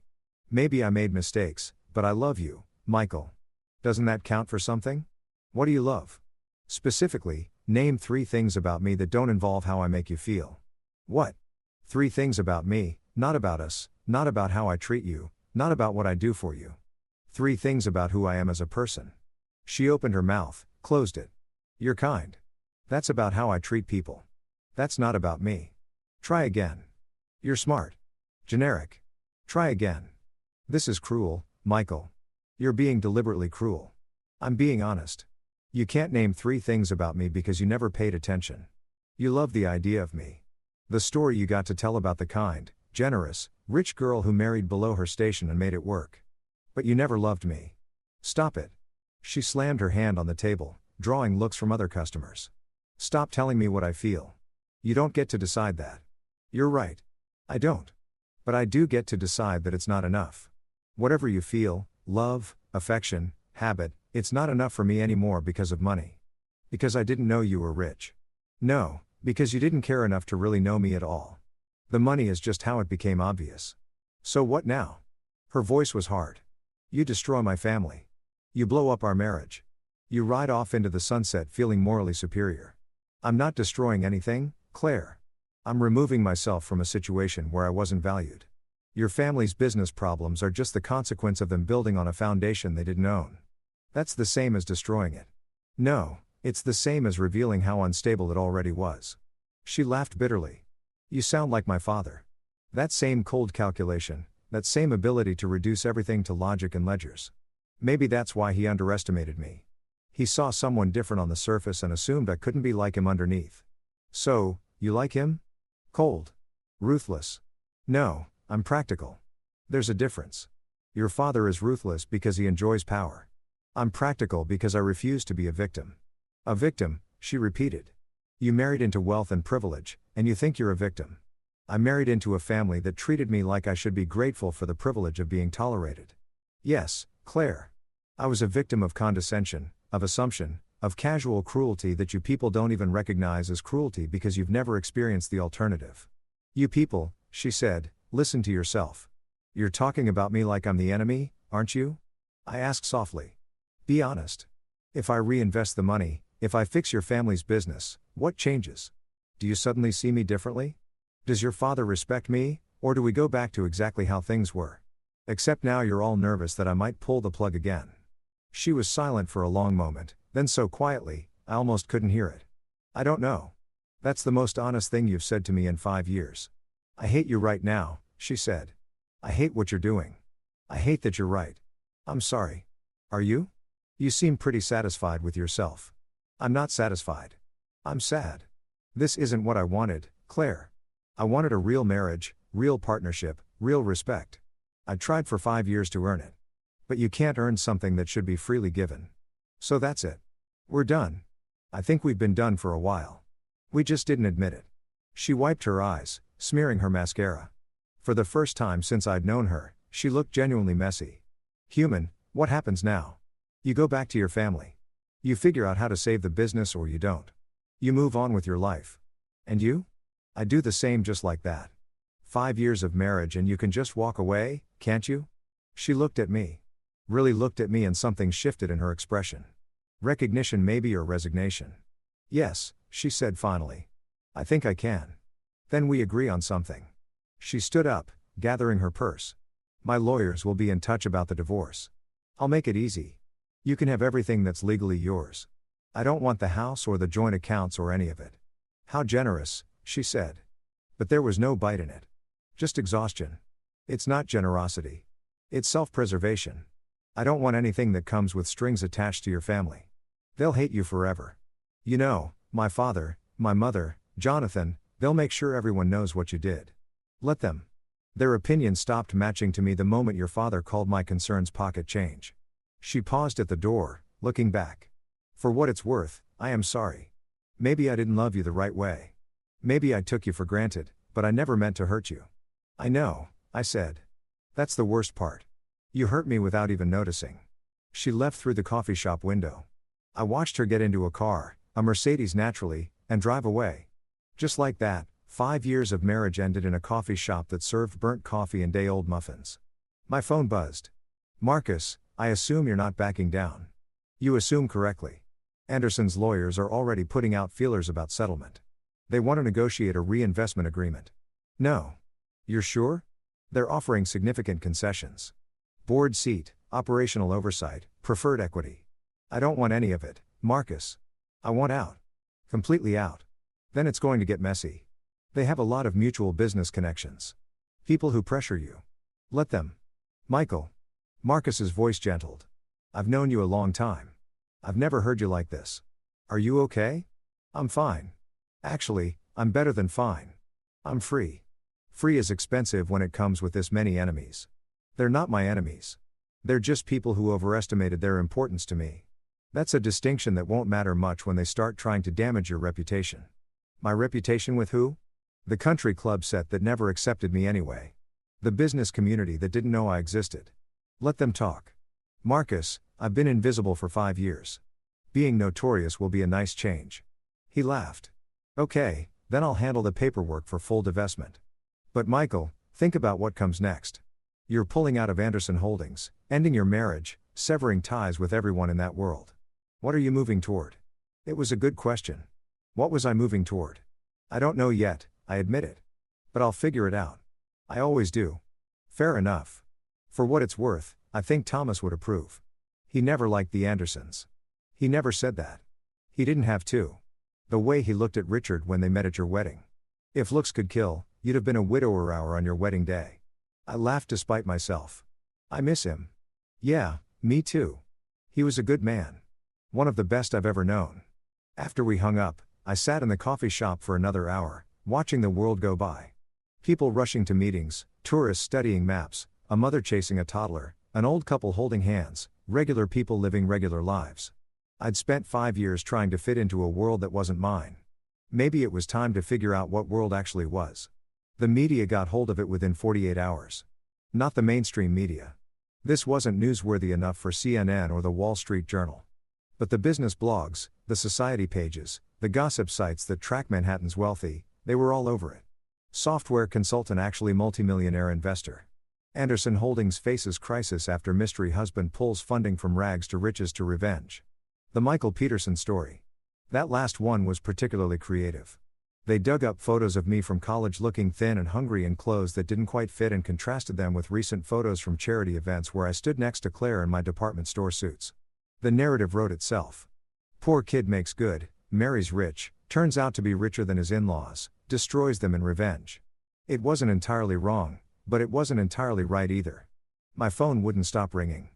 Maybe I made mistakes, but I love you, Michael. Doesn't that count for something? What do you love? Specifically, name 3 things about me that don't involve how I make you feel. What? 3 things about me, not about us, not about how I treat you, not about what I do for you. 3 things about who I am as a person. She opened her mouth, closed it. You're kind. That's about how I treat people. That's not about me. Try again. You're smart. Generic. Try again. This is cruel, Michael. You're being deliberately cruel. I'm being honest. You can't name 3 things about me because you never paid attention. You love the idea of me. The story you got to tell about the kind, generous, rich girl who married below her station and made it work. But you never loved me. Stop it. She slammed her hand on the table, drawing looks from other customers. Stop telling me what I feel. You don't get to decide that. You're right. I don't. But I do get to decide that it's not enough. Whatever you feel, love, affection, habit, it's not enough for me anymore because of money. Because I didn't know you were rich. No, because you didn't care enough to really know me at all. The money is just how it became obvious. So what now? Her voice was hard. You destroy my family. You blow up our marriage. You ride off into the sunset feeling morally superior. I'm not destroying anything, Claire. I'm removing myself from a situation where I wasn't valued. Your family's business problems are just the consequence of them building on a foundation they didn't own. That's the same as destroying it. No, it's the same as revealing how unstable it already was. She laughed bitterly. You sound like my father. That same cold calculation, that same ability to reduce everything to logic and ledgers. Maybe that's why he underestimated me. He saw someone different on the surface and assumed I couldn't be like him underneath. So, you like him? Cold. Ruthless. No, I'm practical. There's a difference. Your father is ruthless because he enjoys power. I'm practical because I refuse to be a victim. A victim, she repeated. You married into wealth and privilege, and you think you're a victim. I married into a family that treated me like I should be grateful for the privilege of being tolerated. Yes, Claire. I was a victim of condescension, of assumption, of casual cruelty that you people don't even recognize as cruelty because you've never experienced the alternative. You people, she said, listen to yourself. You're talking about me like I'm the enemy, aren't you? I asked softly. Be honest. If I reinvest the money, if I fix your family's business, what changes? Do you suddenly see me differently? Does your father respect me, or do we go back to exactly how things were? Except now you're all nervous that I might pull the plug again. She was silent for a long moment, then so quietly, I almost couldn't hear it. I don't know. That's the most honest thing you've said to me in 5 years. I hate you right now, she said. I hate what you're doing. I hate that you're right. I'm sorry. Are you? You seem pretty satisfied with yourself. I'm not satisfied. I'm sad. This isn't what I wanted, Claire. I wanted a real marriage, real partnership, real respect. I tried for 5 years to earn it. But you can't earn something that should be freely given. So that's it. We're done. I think we've been done for a while. We just didn't admit it. She wiped her eyes, smearing her mascara. For the first time since I'd known her, she looked genuinely messy. Human, what happens now? You go back to your family. You figure out how to save the business or you don't. You move on with your life. And you? I do the same just like that. 5 years of marriage and you can just walk away, can't you? She looked at me. Really looked at me and something shifted in her expression. Recognition maybe or resignation. Yes, she said finally. I think I can. Then we agree on something. She stood up, gathering her purse. My lawyers will be in touch about the divorce. I'll make it easy. You can have everything that's legally yours. I don't want the house or the joint accounts or any of it. How generous, she said. But there was no bite in it. Just exhaustion. It's not generosity. It's self-preservation. I don't want anything that comes with strings attached to your family. They'll hate you forever. You know, my father, my mother, Jonathan, they'll make sure everyone knows what you did. Let them. Their opinion stopped matching to me the moment your father called my concerns pocket change. She paused at the door, looking back. For what it's worth, I am sorry. Maybe I didn't love you the right way. Maybe I took you for granted, but I never meant to hurt you. I know, I said. That's the worst part. You hurt me without even noticing. She left through the coffee shop window. I watched her get into a car, a Mercedes naturally, and drive away. Just like that, 5 years of marriage ended in a coffee shop that served burnt coffee and day-old muffins. My phone buzzed. Marcus, I assume you're not backing down. You assume correctly. Anderson's lawyers are already putting out feelers about settlement. They want to negotiate a reinvestment agreement. No. You're sure? They're offering significant concessions. Board seat, operational oversight, preferred equity. I don't want any of it, Marcus. I want out. Completely out. Then it's going to get messy. They have a lot of mutual business connections. People who pressure you. Let them. Michael. Marcus's voice gentled. I've known you a long time. I've never heard you like this. Are you okay? I'm fine. Actually, I'm better than fine. I'm free. Free is expensive when it comes with this many enemies. They're not my enemies. They're just people who overestimated their importance to me. That's a distinction that won't matter much when they start trying to damage your reputation. My reputation with who? The country club set that never accepted me anyway. The business community that didn't know I existed. Let them talk. Marcus, I've been invisible for 5 years. Being notorious will be a nice change. He laughed. Okay, then I'll handle the paperwork for full divestment. But Michael, think about what comes next. You're pulling out of Anderson Holdings, ending your marriage, severing ties with everyone in that world. What are you moving toward? It was a good question. What was I moving toward? I don't know yet, I admit it. But I'll figure it out. I always do. Fair enough. For what it's worth, I think Thomas would approve. He never liked the Andersons. He never said that. He didn't have to. The way he looked at Richard when they met at your wedding. If looks could kill, you'd have been a widower hour on your wedding day. I laughed despite myself. I miss him. Yeah, me too. He was a good man. One of the best I've ever known. After we hung up, I sat in the coffee shop for another hour, watching the world go by. People rushing to meetings, tourists studying maps, a mother chasing a toddler, an old couple holding hands, regular people living regular lives. I'd spent 5 years trying to fit into a world that wasn't mine. Maybe it was time to figure out what world actually was. The media got hold of it within 48 hours. Not the mainstream media. This wasn't newsworthy enough for CNN or the Wall Street Journal. But the business blogs, the society pages, the gossip sites that track Manhattan's wealthy, they were all over it. Software consultant actually multimillionaire investor. Anderson Holdings faces crisis after mystery husband pulls funding from rags to riches to revenge. The Michael Peterson story. That last one was particularly creative. They dug up photos of me from college looking thin and hungry in clothes that didn't quite fit and contrasted them with recent photos from charity events where I stood next to Claire in my department store suits. The narrative wrote itself. Poor kid makes good, marries rich, turns out to be richer than his in-laws, destroys them in revenge. It wasn't entirely wrong, but it wasn't entirely right either. My phone wouldn't stop ringing.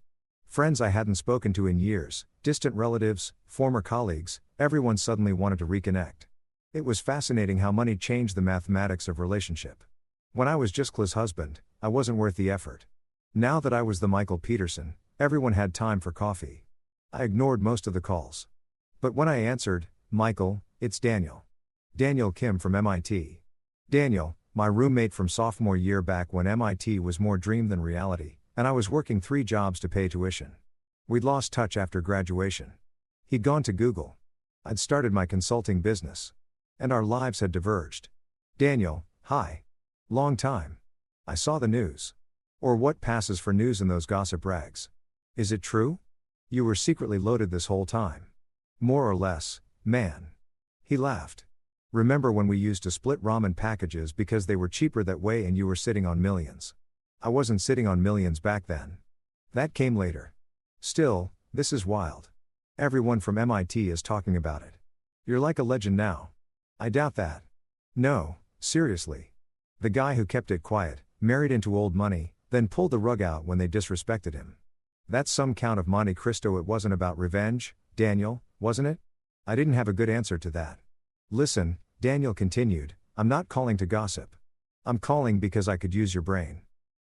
Friends I hadn't spoken to in years, distant relatives, former colleagues, everyone suddenly wanted to reconnect. It was fascinating how money changed the mathematics of relationship. When I was just Claire's husband, I wasn't worth the effort. Now that I was the Michael Peterson, everyone had time for coffee. I ignored most of the calls. But when I answered, Michael, it's Daniel. Daniel Kim from MIT. Daniel, my roommate from sophomore year back when MIT was more dream than reality, and I was working 3 jobs to pay tuition. We'd lost touch after graduation. He'd gone to Google. I'd started my consulting business. And our lives had diverged. Daniel, hi. Long time. I saw the news. Or what passes for news in those gossip rags. Is it true? You were secretly loaded this whole time. More or less, man. He laughed. Remember when we used to split ramen packages because they were cheaper that way and you were sitting on millions? I wasn't sitting on millions back then. That came later. Still, this is wild. Everyone from MIT is talking about it. You're like a legend now. I doubt that. No, seriously. The guy who kept it quiet, married into old money, then pulled the rug out when they disrespected him. That's some Count of Monte Cristo. It wasn't about revenge, Daniel, wasn't it? I didn't have a good answer to that. Listen, Daniel continued, I'm not calling to gossip. I'm calling because I could use your brain.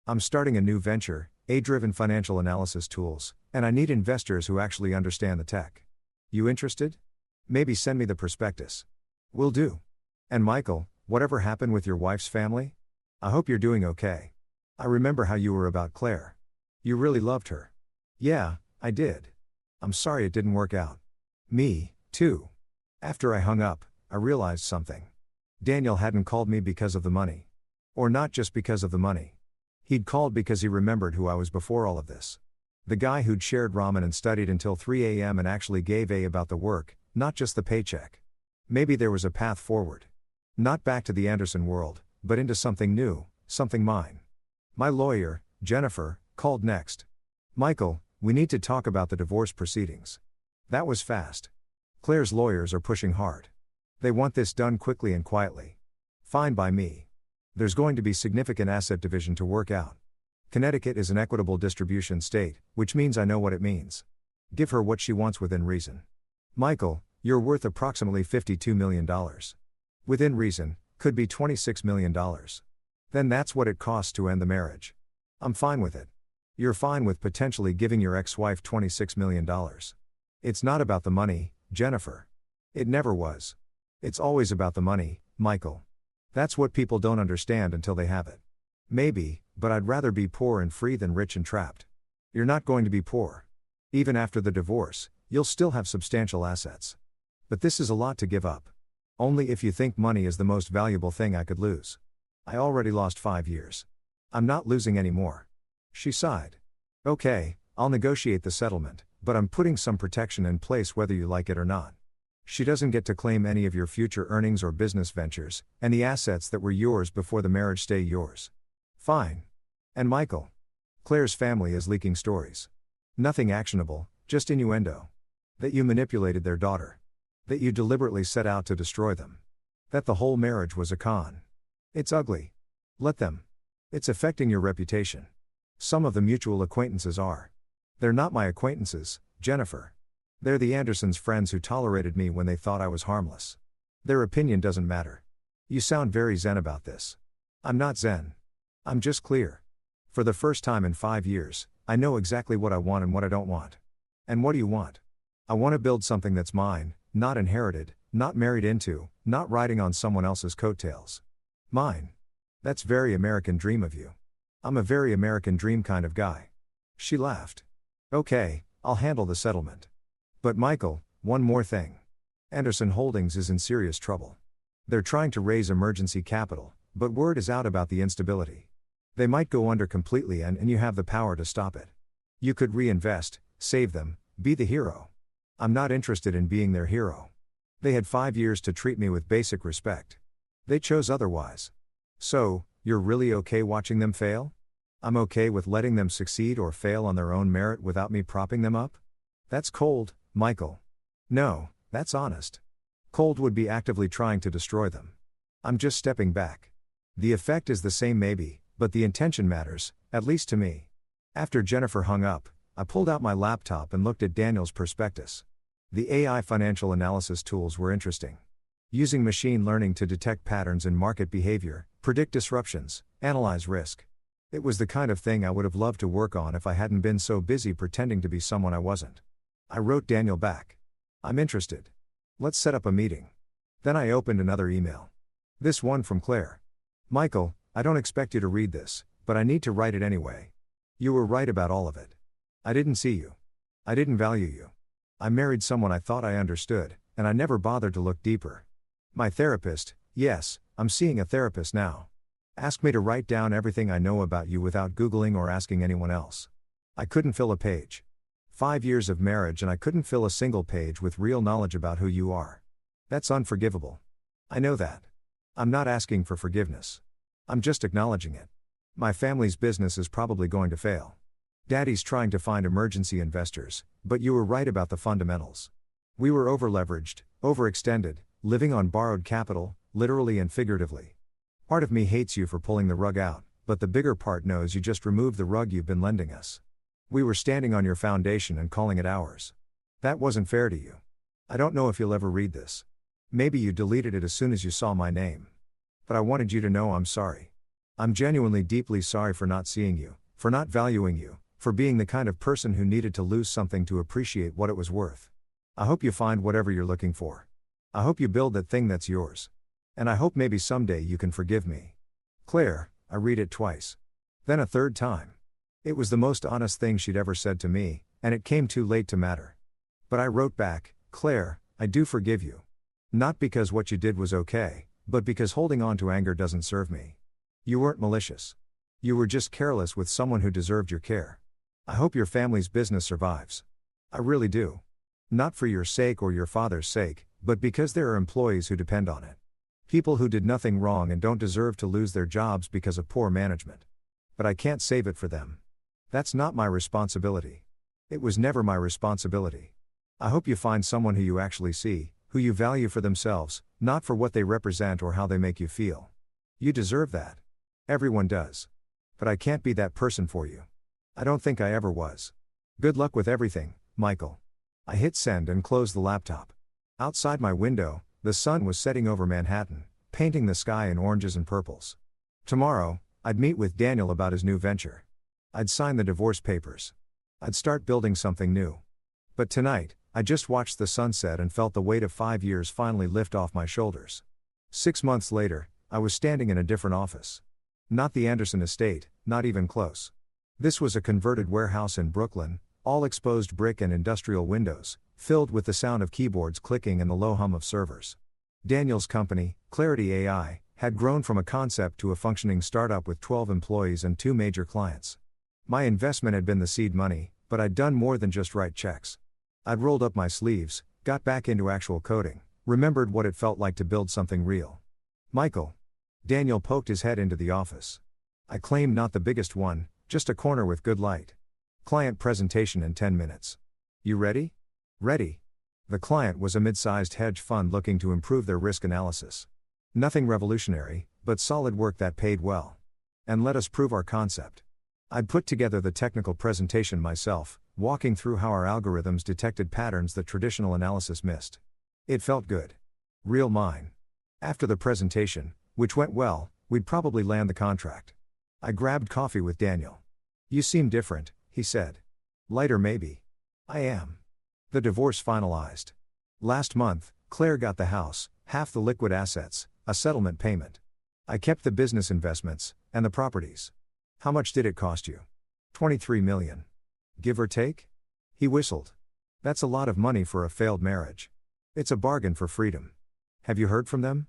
I'm starting a new venture, AI-driven financial analysis tools, and I need investors who actually understand the tech. You interested? Maybe send me the prospectus. Will do. And Michael, whatever happened with your wife's family? I hope you're doing okay. I remember how you were about Claire. You really loved her. Yeah, I did. I'm sorry it didn't work out. Me, too. After I hung up, I realized something. Daniel hadn't called me because of the money. Or not just because of the money. He'd called because he remembered who I was before all of this. The guy who'd shared ramen and studied until 3 a.m. and actually gave a about the work, not just the paycheck. Maybe there was a path forward. Not back to the Anderson world, but into something new, something mine. My lawyer, Jennifer, called next. Michael, we need to talk about the divorce proceedings. That was fast. Claire's lawyers are pushing hard. They want this done quickly and quietly. Fine by me. There's going to be significant asset division to work out. Connecticut is an equitable distribution state, which means I know what it means. Give her what she wants within reason. Michael, you're worth approximately $52 million. Within reason, Could be $26 million. Then that's what it costs to end the marriage. I'm fine with it. You're fine with potentially giving your ex-wife $26 million. It's not about the money, Jennifer. It never was. It's always about the money, Michael. That's what people don't understand until they have it. Maybe, but I'd rather be poor and free than rich and trapped. You're not going to be poor. Even after the divorce, you'll still have substantial assets. But this is a lot to give up. Only if you think money is the most valuable thing I could lose. I already lost 5 years. I'm not losing any more. She sighed. Okay, I'll negotiate the settlement, but I'm putting some protection in place whether you like it or not. She doesn't get to claim any of your future earnings or business ventures, and the assets that were yours before the marriage stay yours. Fine. And Michael? Claire's family is leaking stories. Nothing actionable, just innuendo. That you manipulated their daughter. That you deliberately set out to destroy them. That the whole marriage was a con. It's ugly. Let them. It's affecting your reputation. Some of the mutual acquaintances are. They're not my acquaintances, Jennifer. They're the Andersons' friends who tolerated me when they thought I was harmless. Their opinion doesn't matter. You sound very zen about this. I'm not zen. I'm just clear. For the first time in 5 years, I know exactly what I want and what I don't want. And what do you want? I want to build something that's mine, not inherited, not married into, not riding on someone else's coattails. Mine. That's very American dream of you. I'm a very American dream kind of guy. She laughed. Okay, I'll handle the settlement. But Michael, one more thing. Anderson Holdings is in serious trouble. They're trying to raise emergency capital, but word is out about the instability. They might go under completely and you have the power to stop it. You could reinvest, save them, be the hero. I'm not interested in being their hero. They had 5 years to treat me with basic respect. They chose otherwise. So, you're really okay watching them fail? I'm okay with letting them succeed or fail on their own merit without me propping them up? That's cold, Michael. No, that's honest. Cold would be actively trying to destroy them. I'm just stepping back. The effect is the same maybe, but the intention matters, at least to me. After Jennifer hung up, I pulled out my laptop and looked at Daniel's prospectus. The AI financial analysis tools were interesting. Using machine learning to detect patterns in market behavior, predict disruptions, analyze risk. It was the kind of thing I would have loved to work on if I hadn't been so busy pretending to be someone I wasn't. I wrote Daniel back. I'm interested. Let's set up a meeting. Then I opened another email. This one from Claire. Michael, I don't expect you to read this, but I need to write it anyway. You were right about all of it. I didn't see you. I didn't value you. I married someone I thought I understood, and I never bothered to look deeper. My therapist, yes, I'm seeing a therapist now. Asked me to write down everything I know about you without Googling or asking anyone else. I couldn't fill a page. 5 years of marriage and I couldn't fill a single page with real knowledge about who you are. That's unforgivable. I know that. I'm not asking for forgiveness. I'm just acknowledging it. My family's business is probably going to fail. Daddy's trying to find emergency investors, but you were right about the fundamentals. We were overleveraged, overextended, living on borrowed capital, literally and figuratively. Part of me hates you for pulling the rug out, but the bigger part knows you just removed the rug you've been lending us. We were standing on your foundation and calling it ours. That wasn't fair to you. I don't know if you'll ever read this. Maybe you deleted it as soon as you saw my name. But I wanted you to know I'm sorry. I'm genuinely deeply sorry for not seeing you, for not valuing you, for being the kind of person who needed to lose something to appreciate what it was worth. I hope you find whatever you're looking for. I hope you build that thing that's yours. And I hope maybe someday you can forgive me. Claire. I read it twice. Then a third time. It was the most honest thing she'd ever said to me, and it came too late to matter. But I wrote back, Claire, I do forgive you. Not because what you did was okay, but because holding on to anger doesn't serve me. You weren't malicious. You were just careless with someone who deserved your care. I hope your family's business survives. I really do. Not for your sake or your father's sake, but because there are employees who depend on it. People who did nothing wrong and don't deserve to lose their jobs because of poor management. But I can't save it for them. That's not my responsibility. It was never my responsibility. I hope you find someone who you actually see, who you value for themselves, not for what they represent or how they make you feel. You deserve that. Everyone does. But I can't be that person for you. I don't think I ever was. Good luck with everything, Michael. I hit send and closed the laptop. Outside my window, the sun was setting over Manhattan, painting the sky in oranges and purples. Tomorrow, I'd meet with Daniel about his new venture. I'd sign the divorce papers. I'd start building something new. But tonight, I just watched the sunset and felt the weight of 5 years finally lift off my shoulders. 6 months later, I was standing in a different office. Not the Anderson estate, not even close. This was a converted warehouse in Brooklyn, all exposed brick and industrial windows, filled with the sound of keyboards clicking and the low hum of servers. Daniel's company, Clarity AI, had grown from a concept to a functioning startup with 12 employees and 2 major clients. My investment had been the seed money, but I'd done more than just write checks. I'd rolled up my sleeves, got back into actual coding, remembered what it felt like to build something real. Michael. Daniel poked his head into the office. I claimed not the biggest one, just a corner with good light. Client presentation in 10 minutes. You ready? Ready. The client was a mid-sized hedge fund looking to improve their risk analysis. Nothing revolutionary, but solid work that paid well. And let us prove our concept. I'd put together the technical presentation myself, walking through how our algorithms detected patterns that traditional analysis missed. It felt good. Real mine. After the presentation, which went well, we'd probably land the contract. I grabbed coffee with Daniel. You seem different, he said. Lighter maybe. I am. The divorce finalized. Last month, Claire got the house, half the liquid assets, a settlement payment. I kept the business investments, and the properties. How much did it cost you? $23 million. Give or take? He whistled. That's a lot of money for a failed marriage. It's a bargain for freedom. Have you heard from them?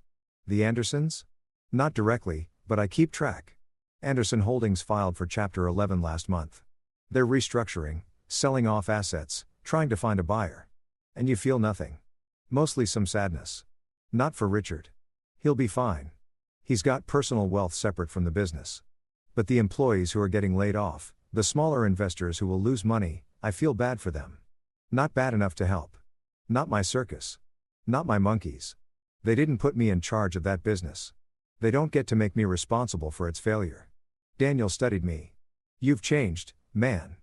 The Andersons? Not directly, but I keep track. Anderson Holdings filed for Chapter 11 last month. They're restructuring, selling off assets, trying to find a buyer. And you feel nothing. Mostly some sadness. Not for Richard. He'll be fine. He's got personal wealth separate from the business. But the employees who are getting laid off, the smaller investors who will lose money, I feel bad for them. Not bad enough to help. Not my circus. Not my monkeys. They didn't put me in charge of that business. They don't get to make me responsible for its failure. Daniel studied me. You've changed, man.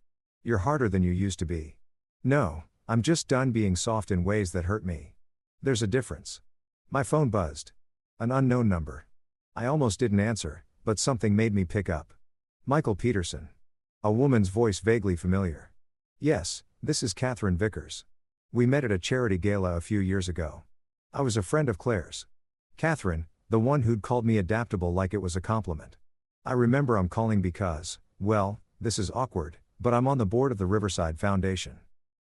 You're harder than you used to be. No, I'm just done being soft in ways that hurt me. There's a difference. My phone buzzed. An unknown number. I almost didn't answer, but something made me pick up. Michael Peterson. A woman's voice vaguely familiar. Yes, this is Catherine Vickers. We met at a charity gala a few years ago. I was a friend of Claire's. Catherine, the one who'd called me adaptable like it was a compliment. I remember I'm calling because, well, this is awkward, but I'm on the board of the Riverside Foundation.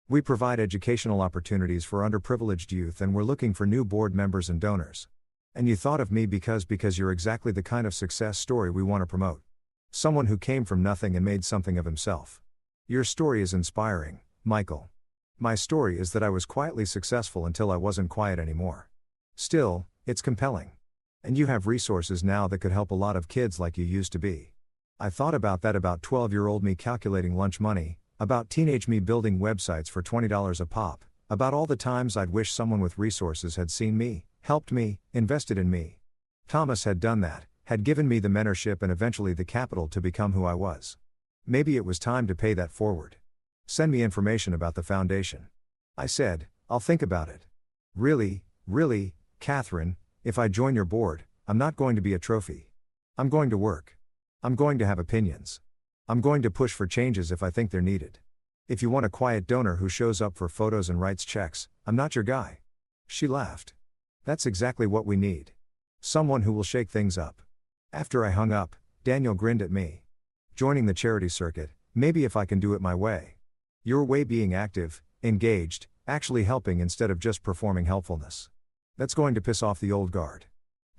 We provide educational opportunities for underprivileged youth and we're looking for new board members and donors. And you thought of me because you're exactly the kind of success story we want to promote. Someone who came from nothing and made something of himself. Your story is inspiring, Michael. My story is that I was quietly successful until I wasn't quiet anymore. Still, it's compelling. And you have resources now that could help a lot of kids like you used to be. I thought about that about 12-year-old me calculating lunch money, about teenage me building websites for $20 a pop, about all the times I'd wish someone with resources had seen me, helped me, invested in me. Thomas had done that, had given me the mentorship and eventually the capital to become who I was. Maybe it was time to pay that forward. Send me information about the foundation. I said, I'll think about it. Really, Catherine, if I join your board, I'm not going to be a trophy. I'm going to work. I'm going to have opinions. I'm going to push for changes if I think they're needed. If you want a quiet donor who shows up for photos and writes checks, I'm not your guy. She laughed. That's exactly what we need. Someone who will shake things up. After I hung up, Daniel grinned at me. Joining the charity circuit, maybe if I can do it my way. Your way being active, engaged, actually helping instead of just performing helpfulness. That's going to piss off the old guard.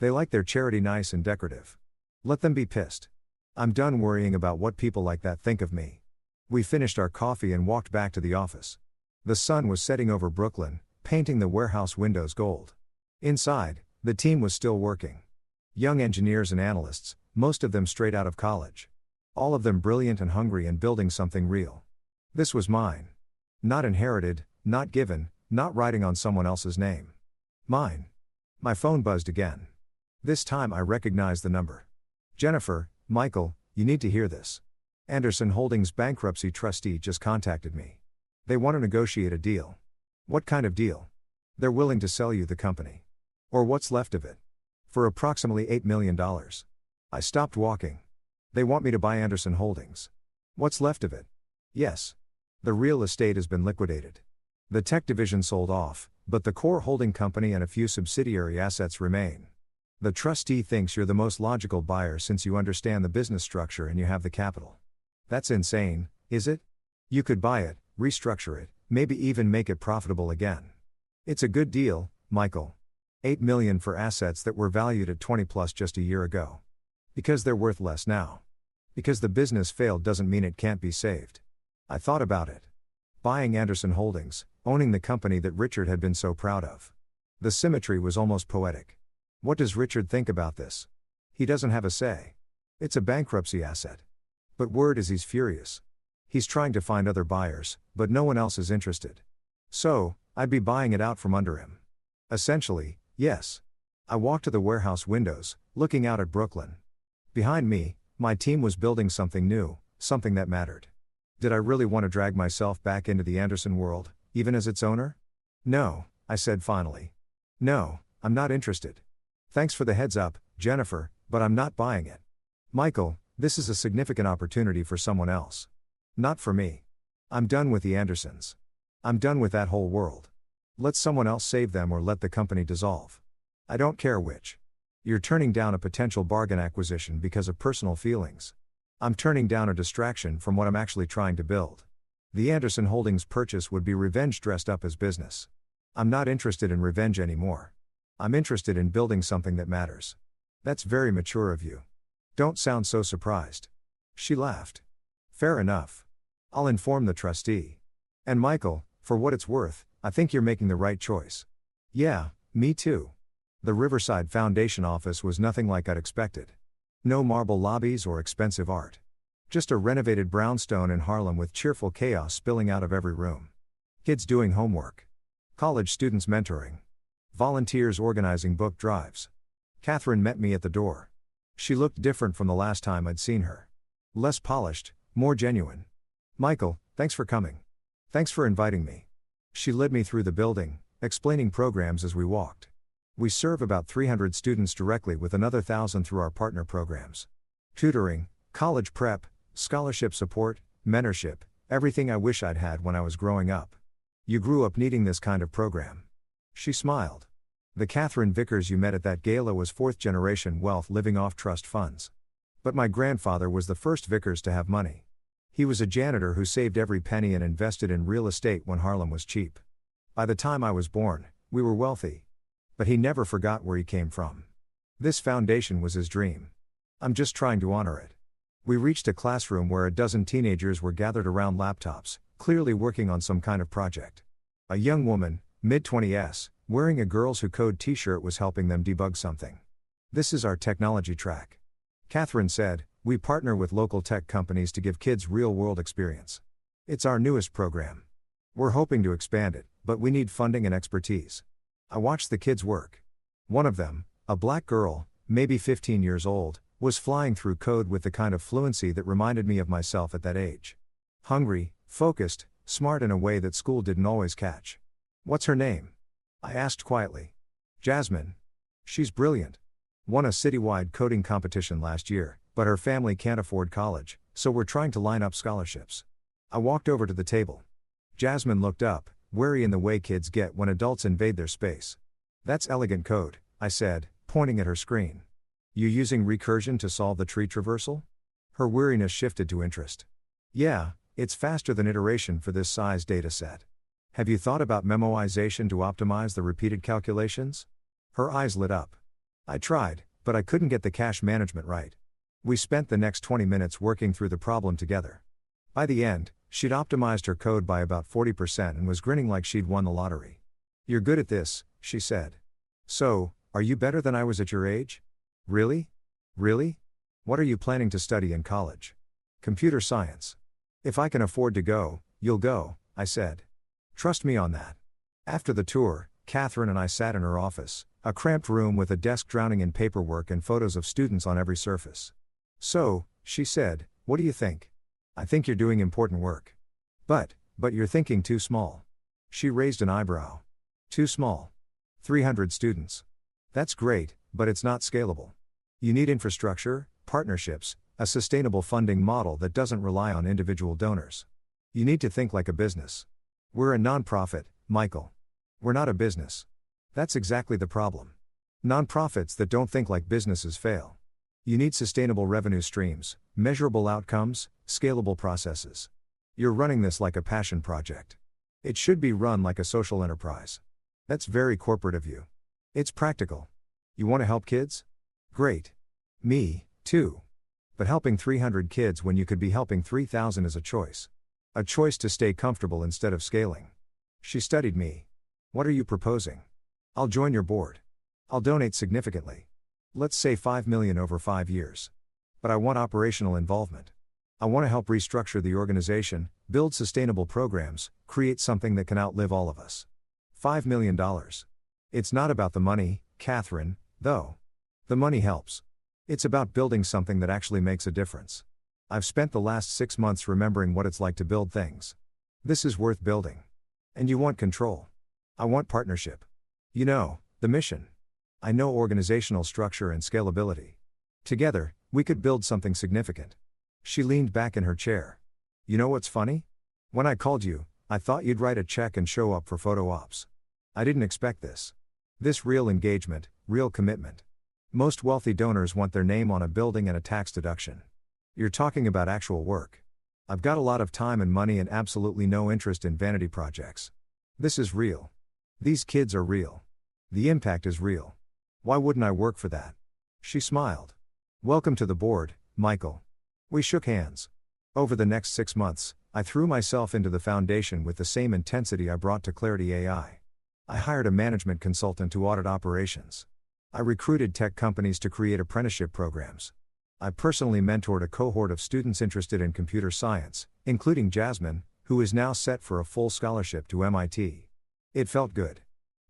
They like their charity nice and decorative. Let them be pissed. I'm done worrying about what people like that think of me. We finished our coffee and walked back to the office. The sun was setting over Brooklyn, painting the warehouse windows gold. Inside, the team was still working. Young engineers and analysts, most of them straight out of college. All of them brilliant and hungry and building something real. This was mine. Not inherited, not given, not riding on someone else's name. Mine. My phone buzzed again. This time I recognized the number. Jennifer, Michael, you need to hear this. Anderson Holdings bankruptcy trustee just contacted me. They want to negotiate a deal. What kind of deal? They're willing to sell you the company. Or what's left of it. For approximately $8 million. I stopped walking. They want me to buy Anderson Holdings. What's left of it? Yes. The real estate has been liquidated. The tech division sold off, but the core holding company and a few subsidiary assets remain. The trustee thinks you're the most logical buyer since you understand the business structure and you have the capital. That's insane, is it? You could buy it, restructure it, maybe even make it profitable again. It's a good deal, Michael. $8 million for assets that were valued at 20 plus just a year ago. Because they're worth less now. Because the business failed doesn't mean it can't be saved. I thought about it. Buying Anderson Holdings, owning the company that Richard had been so proud of. The symmetry was almost poetic. What does Richard think about this? He doesn't have a say. It's a bankruptcy asset. But word is he's furious. He's trying to find other buyers, but no one else is interested. So, I'd be buying it out from under him. Essentially, yes. I walked to the warehouse windows, looking out at Brooklyn. Behind me, my team was building something new, something that mattered. Did I really want to drag myself back into the Anderson world, even as its owner? No, I said finally. No, I'm not interested. Thanks for the heads up, Jennifer, but I'm not buying it. Michael, this is a significant opportunity for someone else. Not for me. I'm done with the Andersons. I'm done with that whole world. Let someone else save them or let the company dissolve. I don't care which. You're turning down a potential bargain acquisition because of personal feelings. I'm turning down a distraction from what I'm actually trying to build. The Anderson Holdings purchase would be revenge dressed up as business. I'm not interested in revenge anymore. I'm interested in building something that matters. That's very mature of you. Don't sound so surprised. She laughed. Fair enough. I'll inform the trustee. And Michael, for what it's worth, I think you're making the right choice. Yeah, me too. The Riverside Foundation office was nothing like I'd expected. No marble lobbies or expensive art. Just a renovated brownstone in Harlem with cheerful chaos spilling out of every room. Kids doing homework. College students mentoring. Volunteers organizing book drives. Catherine met me at the door. She looked different from the last time I'd seen her. Less polished, more genuine. Michael, thanks for coming. Thanks for inviting me. She led me through the building, explaining programs as we walked. We serve about 300 students directly with another 1,000 through our partner programs. Tutoring, college prep, scholarship support, mentorship, everything I wish I'd had when I was growing up. You grew up needing this kind of program. She smiled. The Catherine Vickers you met at that gala was fourth-generation wealth living off trust funds. But my grandfather was the first Vickers to have money. He was a janitor who saved every penny and invested in real estate when Harlem was cheap. By the time I was born, we were wealthy. But he never forgot where he came from. This foundation was his dream. I'm just trying to honor it. We reached a classroom where a dozen teenagers were gathered around laptops, clearly working on some kind of project. A young woman, mid-20s, wearing a Girls Who Code t-shirt was helping them debug something. This is our technology track. Catherine said, we partner with local tech companies to give kids real-world experience. It's our newest program. We're hoping to expand it, but we need funding and expertise. I watched the kids work. One of them, a black girl, maybe 15 years old, was flying through code with the kind of fluency that reminded me of myself at that age. Hungry, focused, smart in a way that school didn't always catch. What's her name? I asked quietly. Jasmine. She's brilliant. Won a citywide coding competition last year, but her family can't afford college, so we're trying to line up scholarships. I walked over to the table. Jasmine looked up, wary in the way kids get when adults invade their space. That's elegant code, I said, pointing at her screen. You using recursion to solve the tree traversal? Her weariness shifted to interest. Yeah, it's faster than iteration for this size data set. Have you thought about memoization to optimize the repeated calculations? Her eyes lit up. I tried, but I couldn't get the cache management right. We spent the next 20 minutes working through the problem together. By the end, she'd optimized her code by about 40% and was grinning like she'd won the lottery. You're good at this, she said. So, are you better than I was at your age? Really? Really? What are you planning to study in college? Computer science. If I can afford to go, you'll go, I said. Trust me on that. After the tour, Catherine and I sat in her office, a cramped room with a desk drowning in paperwork and photos of students on every surface. So, she said, what do you think? I think you're doing important work. But you're thinking too small. She raised an eyebrow. Too small. 300 students. That's great, but it's not scalable. You need infrastructure, partnerships, a sustainable funding model that doesn't rely on individual donors. You need to think like a business. We're a nonprofit, Michael. We're not a business. That's exactly the problem. Nonprofits that don't think like businesses fail. You need sustainable revenue streams, measurable outcomes, scalable processes. You're running this like a passion project. It should be run like a social enterprise. That's very corporate of you. It's practical. You want to help kids? Great. Me, too. But helping 300 kids when you could be helping 3,000 is a choice. A choice to stay comfortable instead of scaling. She studied me. What are you proposing? I'll join your board. I'll donate significantly. Let's say $5 million over 5 years. But I want operational involvement. I want to help restructure the organization, build sustainable programs, create something that can outlive all of us. $5 million. It's not about the money, Catherine, though. The money helps. It's about building something that actually makes a difference. I've spent the last 6 months remembering what it's like to build things. This is worth building. And you want control. I want partnership. You know, the mission. I know organizational structure and scalability. Together, we could build something significant. She leaned back in her chair. You know what's funny? When I called you, I thought you'd write a check and show up for photo ops. I didn't expect this. This real engagement, real commitment. Most wealthy donors want their name on a building and a tax deduction. You're talking about actual work. I've got a lot of time and money and absolutely no interest in vanity projects. This is real. These kids are real. The impact is real. Why wouldn't I work for that? She smiled. Welcome to the board, Michael. We shook hands. Over the next 6 months, I threw myself into the foundation with the same intensity I brought to Clarity AI. I hired a management consultant to audit operations. I recruited tech companies to create apprenticeship programs. I personally mentored a cohort of students interested in computer science, including Jasmine, who is now set for a full scholarship to MIT. It felt good.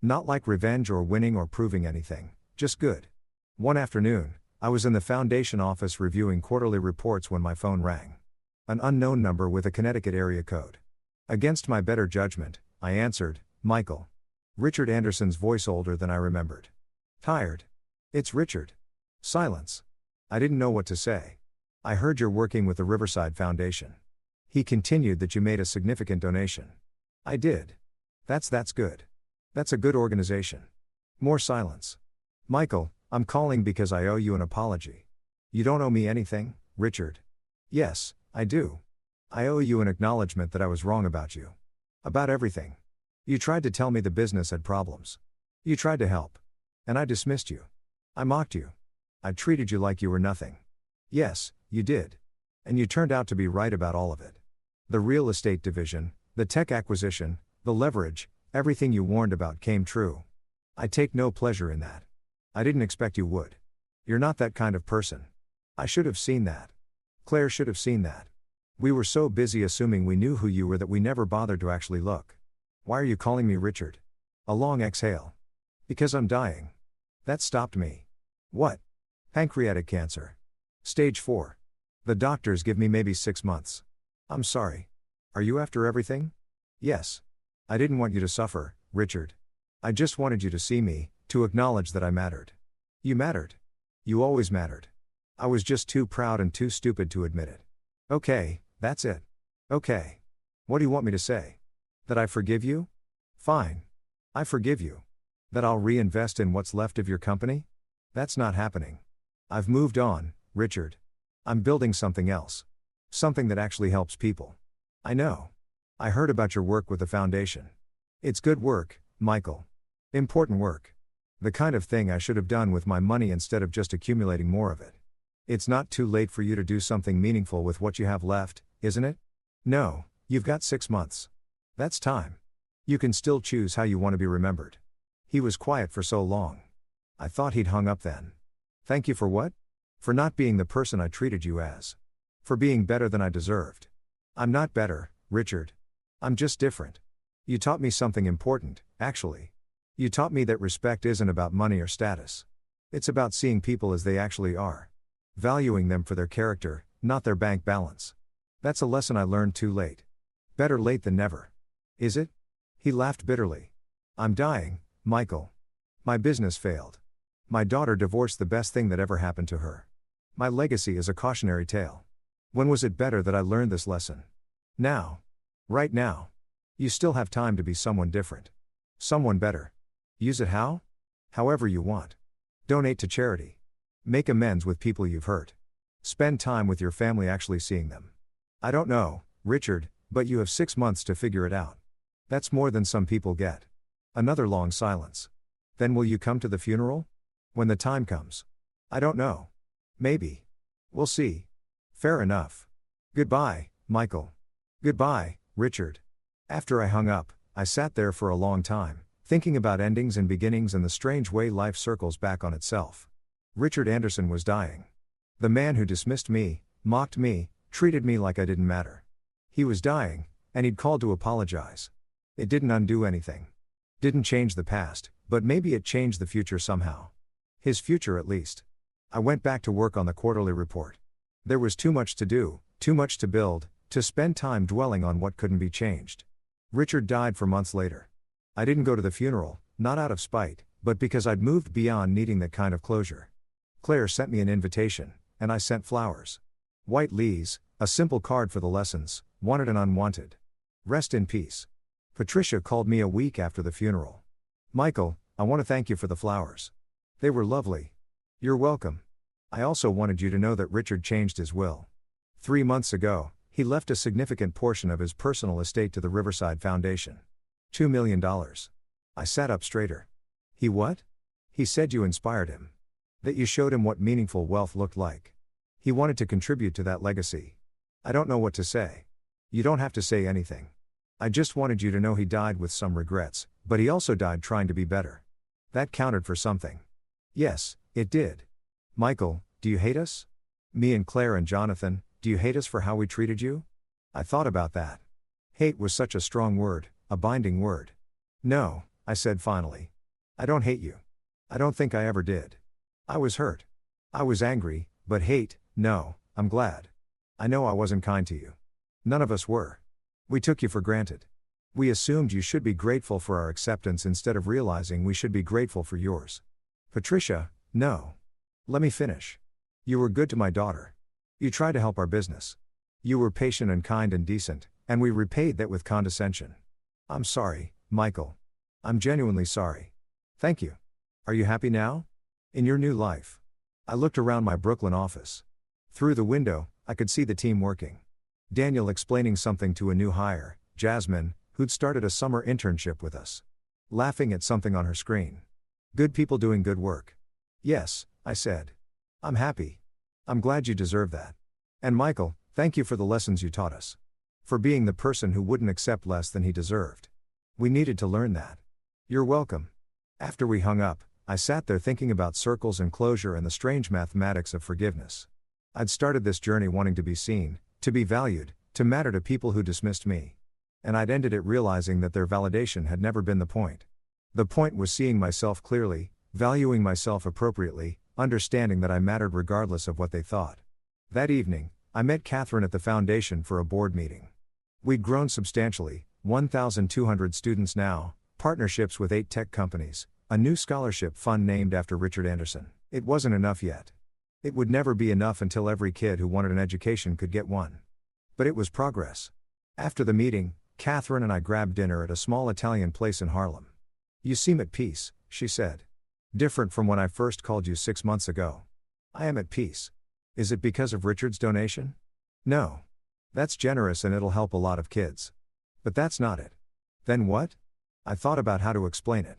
Not like revenge or winning or proving anything, just good. One afternoon, I was in the foundation office reviewing quarterly reports when my phone rang. An unknown number with a Connecticut area code. Against my better judgment, I answered, Michael. Richard Anderson's voice older than I remembered. Tired. It's Richard. Silence. I didn't know what to say. I heard you're working with the Riverside Foundation. He continued that you made a significant donation. I did. That's good. That's a good organization. More silence. Michael, I'm calling because I owe you an apology. You don't owe me anything, Richard. Yes, I do. I owe you an acknowledgement that I was wrong about you. About everything. You tried to tell me the business had problems. You tried to help. And I dismissed you. I mocked you. I treated you like you were nothing. Yes, you did. And you turned out to be right about all of it. The real estate division, the tech acquisition, the leverage, everything you warned about came true. I take no pleasure in that. I didn't expect you would. You're not that kind of person. I should have seen that. Claire should have seen that. We were so busy assuming we knew who you were that we never bothered to actually look. Why are you calling me Richard? A long exhale. Because I'm dying. That stopped me. What? Pancreatic cancer. Stage 4. The doctors give me maybe 6 months. I'm sorry. Are you after everything? Yes. I didn't want you to suffer, Richard. I just wanted you to see me, to acknowledge that I mattered. You mattered. You always mattered. I was just too proud and too stupid to admit it. Okay, that's it. Okay. What do you want me to say? That I forgive you? Fine. I forgive you. That I'll reinvest in what's left of your company? That's not happening. I've moved on, Richard. I'm building something else. Something that actually helps people. I know. I heard about your work with the foundation. It's good work, Michael. Important work. The kind of thing I should have done with my money instead of just accumulating more of it. It's not too late for you to do something meaningful with what you have left, isn't it? No, you've got 6 months. That's time. You can still choose how you want to be remembered. He was quiet for so long. I thought he'd hung up then. Thank you for what? For not being the person I treated you as. For being better than I deserved. I'm not better, Richard. I'm just different. You taught me something important, actually. You taught me that respect isn't about money or status. It's about seeing people as they actually are. Valuing them for their character, not their bank balance. That's a lesson I learned too late. Better late than never. Is it? He laughed bitterly. I'm dying, Michael. My business failed. My daughter divorced the best thing that ever happened to her. My legacy is a cautionary tale. When was it better that I learned this lesson? Now. Right now. You still have time to be someone different. Someone better. Use it how? However you want. Donate to charity. Make amends with people you've hurt. Spend time with your family actually seeing them. I don't know, Richard, but you have 6 months to figure it out. That's more than some people get. Another long silence. Then will you come to the funeral? When the time comes. I don't know. Maybe. We'll see. Fair enough. Goodbye, Michael. Goodbye, Richard. After I hung up, I sat there for a long time, thinking about endings and beginnings and the strange way life circles back on itself. Richard Anderson was dying. The man who dismissed me, mocked me, treated me like I didn't matter. He was dying, and he'd called to apologize. It didn't undo anything. Didn't change the past, but maybe it changed the future somehow. His future at least. I went back to work on the quarterly report. There was too much to do, too much to build, to spend time dwelling on what couldn't be changed. Richard died 4 months later. I didn't go to the funeral, not out of spite, but because I'd moved beyond needing that kind of closure. Claire sent me an invitation, and I sent flowers. White lees, a simple card for the lessons, wanted and unwanted. Rest in peace. Patricia called me a week after the funeral. Michael, I want to thank you for the flowers. They were lovely. You're welcome. I also wanted you to know that Richard changed his will. 3 months ago, he left a significant portion of his personal estate to the Riverside Foundation. $2 million. I sat up straighter. He what? He said you inspired him. That you showed him what meaningful wealth looked like. He wanted to contribute to that legacy. I don't know what to say. You don't have to say anything. I just wanted you to know he died with some regrets, but he also died trying to be better. That counted for something. Yes, it did. Michael, do you hate us? Me and Claire and Jonathan, do you hate us for how we treated you? I thought about that. Hate was such a strong word, a binding word. No, I said finally. I don't hate you. I don't think I ever did. I was hurt. I was angry, but hate, no, I'm glad. I know I wasn't kind to you. None of us were. We took you for granted. We assumed you should be grateful for our acceptance instead of realizing we should be grateful for yours. Patricia, no. Let me finish. You were good to my daughter. You tried to help our business. You were patient and kind and decent, and we repaid that with condescension. I'm sorry, Michael. I'm genuinely sorry. Thank you. Are you happy now? In your new life? I looked around my Brooklyn office. Through the window, I could see the team working. Daniel explaining something to a new hire, Jasmine, who'd started a summer internship with us. Laughing at something on her screen. Good people doing good work. Yes, I said. I'm happy. I'm glad you deserve that. And Michael, thank you for the lessons you taught us. For being the person who wouldn't accept less than he deserved. We needed to learn that. You're welcome. After we hung up, I sat there thinking about circles and closure and the strange mathematics of forgiveness. I'd started this journey wanting to be seen, to be valued, to matter to people who dismissed me. And I'd ended it realizing that their validation had never been the point. The point was seeing myself clearly, valuing myself appropriately, understanding that I mattered regardless of what they thought. That evening, I met Catherine at the foundation for a board meeting. We'd grown substantially, 1,200 students now, partnerships with 8 tech companies, a new scholarship fund named after Richard Anderson. It wasn't enough yet. It would never be enough until every kid who wanted an education could get one. But it was progress. After the meeting, Catherine and I grabbed dinner at a small Italian place in Harlem. You seem at peace, she said. Different from when I first called you 6 months ago. I am at peace. Is it because of Richard's donation? No. That's generous and it'll help a lot of kids. But that's not it. Then what? I thought about how to explain it.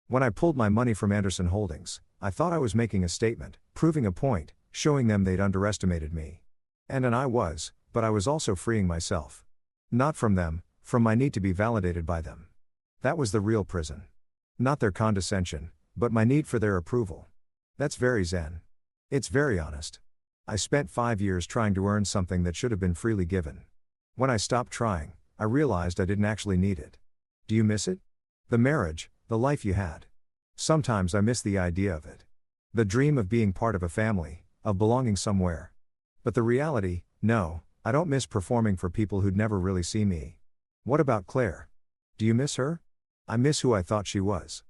When I pulled my money from Anderson Holdings, I thought I was making a statement, proving a point, showing them they'd underestimated me. And I was, but I was also freeing myself. Not from them, from my need to be validated by them. That was the real prison. Not their condescension, but my need for their approval. That's very zen. It's very honest. I spent 5 years trying to earn something that should have been freely given. When I stopped trying, I realized I didn't actually need it. Do you miss it? The marriage, the life you had. Sometimes I miss the idea of it. The dream of being part of a family, of belonging somewhere. But the reality, no, I don't miss performing for people who'd never really see me. What about Claire? Do you miss her? I miss who I thought she was.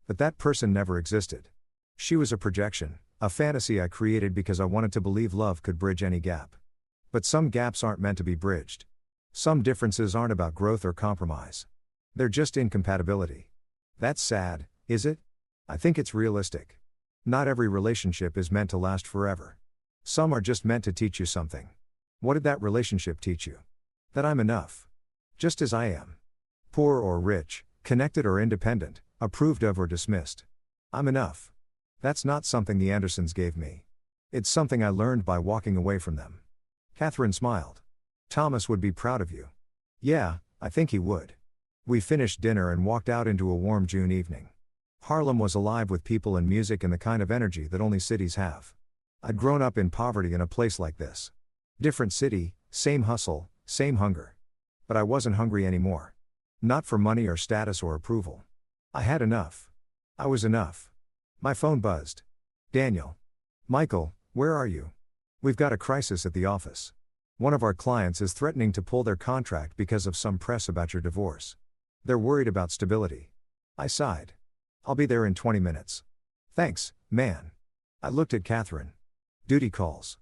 But that person never existed. She was a projection, a fantasy I created because I wanted to believe love could bridge any gap. But some gaps aren't meant to be bridged. Some differences aren't about growth or compromise. They're just incompatibility. That's sad, is it? I think it's realistic. Not every relationship is meant to last forever. Some are just meant to teach you something. What did that relationship teach you? That I'm enough. Just as I am. Poor or rich, connected or independent, approved of or dismissed. I'm enough. That's not something the Andersons gave me. It's something I learned by walking away from them. Catherine smiled. Thomas would be proud of you. Yeah, I think he would. We finished dinner and walked out into a warm June evening. Harlem was alive with people and music and the kind of energy that only cities have. I'd grown up in poverty in a place like this. Different city, same hustle, same hunger. But I wasn't hungry anymore. Not for money or status or approval. I had enough. I was enough. My phone buzzed. Daniel. Michael, where are you? We've got a crisis at the office. One of our clients is threatening to pull their contract because of some press about your divorce. They're worried about stability. I sighed. I'll be there in 20 minutes. Thanks, man. I looked at Catherine. Duty calls.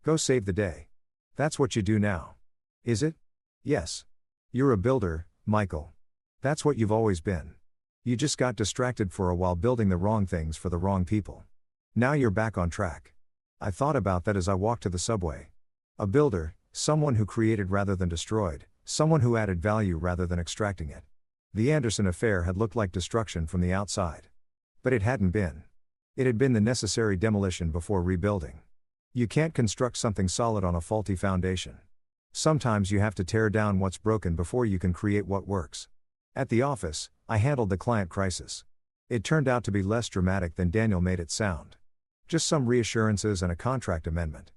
Go save the day. That's what you do now. Is it? Yes. You're a builder, Michael. That's what you've always been. You just got distracted for a while building the wrong things for the wrong people. Now you're back on track. I thought about that as I walked to the subway. A builder, someone who created rather than destroyed, someone who added value rather than extracting it. The Anderson affair had looked like destruction from the outside. But it hadn't been. It had been the necessary demolition before rebuilding. You can't construct something solid on a faulty foundation. Sometimes you have to tear down what's broken before you can create what works. At the office, I handled the client crisis. It turned out to be less dramatic than Daniel made it sound. Just some reassurances and a contract amendment.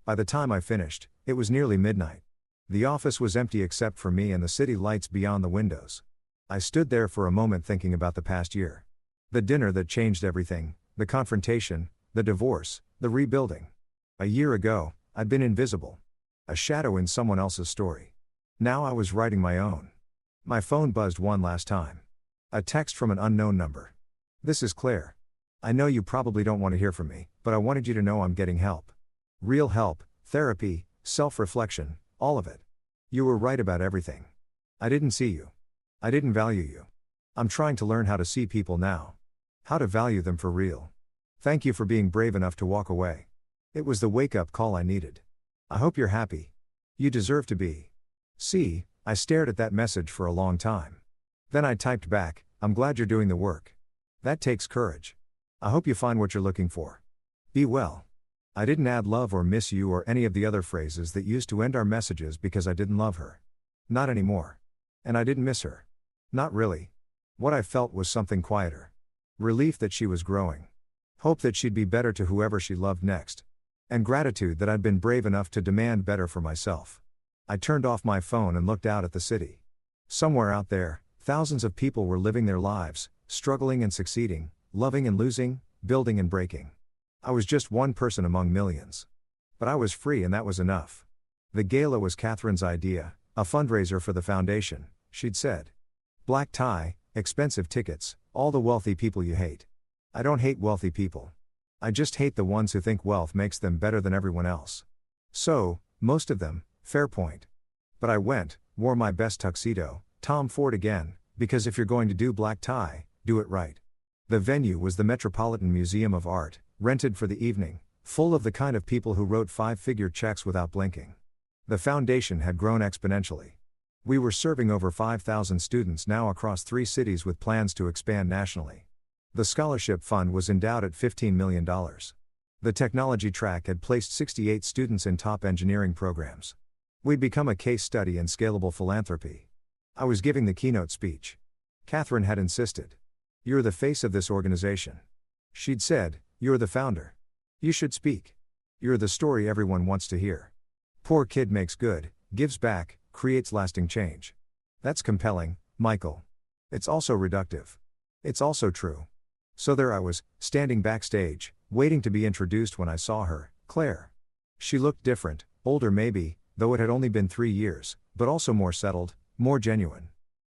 By the time I finished, it was nearly midnight. The office was empty except for me and the city lights beyond the windows. I stood there for a moment thinking about the past year. The dinner that changed everything, the confrontation, the divorce, the rebuilding. A year ago, I'd been invisible. A shadow in someone else's story. Now I was writing my own. My phone buzzed one last time. A text from an unknown number. This is Claire. I know you probably don't want to hear from me, but I wanted you to know I'm getting help. Real help, therapy, self-reflection, all of it. You were right about everything. I didn't see you. I didn't value you. I'm trying to learn how to see people now. How to value them for real. Thank you for being brave enough to walk away. It was the wake-up call I needed. I hope you're happy. You deserve to be. See, I stared at that message for a long time. Then I typed back, I'm glad you're doing the work. That takes courage. I hope you find what you're looking for. Be well. I didn't add love or miss you or any of the other phrases that used to end our messages because I didn't love her. Not anymore. And I didn't miss her. Not really. What I felt was something quieter. Relief that she was growing. Hope that she'd be better to whoever she loved next. And gratitude that I'd been brave enough to demand better for myself. I turned off my phone and looked out at the city. Somewhere out there, thousands of people were living their lives, struggling and succeeding, loving and losing, building and breaking. I was just one person among millions. But I was free and that was enough. The gala was Catherine's idea, a fundraiser for the foundation, she'd said. Black tie, expensive tickets, all the wealthy people you hate. I don't hate wealthy people. I just hate the ones who think wealth makes them better than everyone else. So, most of them, fair point. But I went, wore my best tuxedo, Tom Ford again, because if you're going to do black tie, do it right. The venue was the Metropolitan Museum of Art, rented for the evening, full of the kind of people who wrote five-figure checks without blinking. The foundation had grown exponentially. We were serving over 5,000 students now across 3 cities with plans to expand nationally. The scholarship fund was endowed at $15 million. The technology track had placed 68 students in top engineering programs. We'd become a case study in scalable philanthropy. I was giving the keynote speech. Catherine had insisted. You're the face of this organization. She'd said, you're the founder. You should speak. You're the story everyone wants to hear. Poor kid makes good, gives back, creates lasting change. That's compelling, Michael. It's also reductive. It's also true. So there I was, standing backstage, waiting to be introduced when I saw her, Claire. She looked different, older maybe, though it had only been 3 years, but also more settled, more genuine.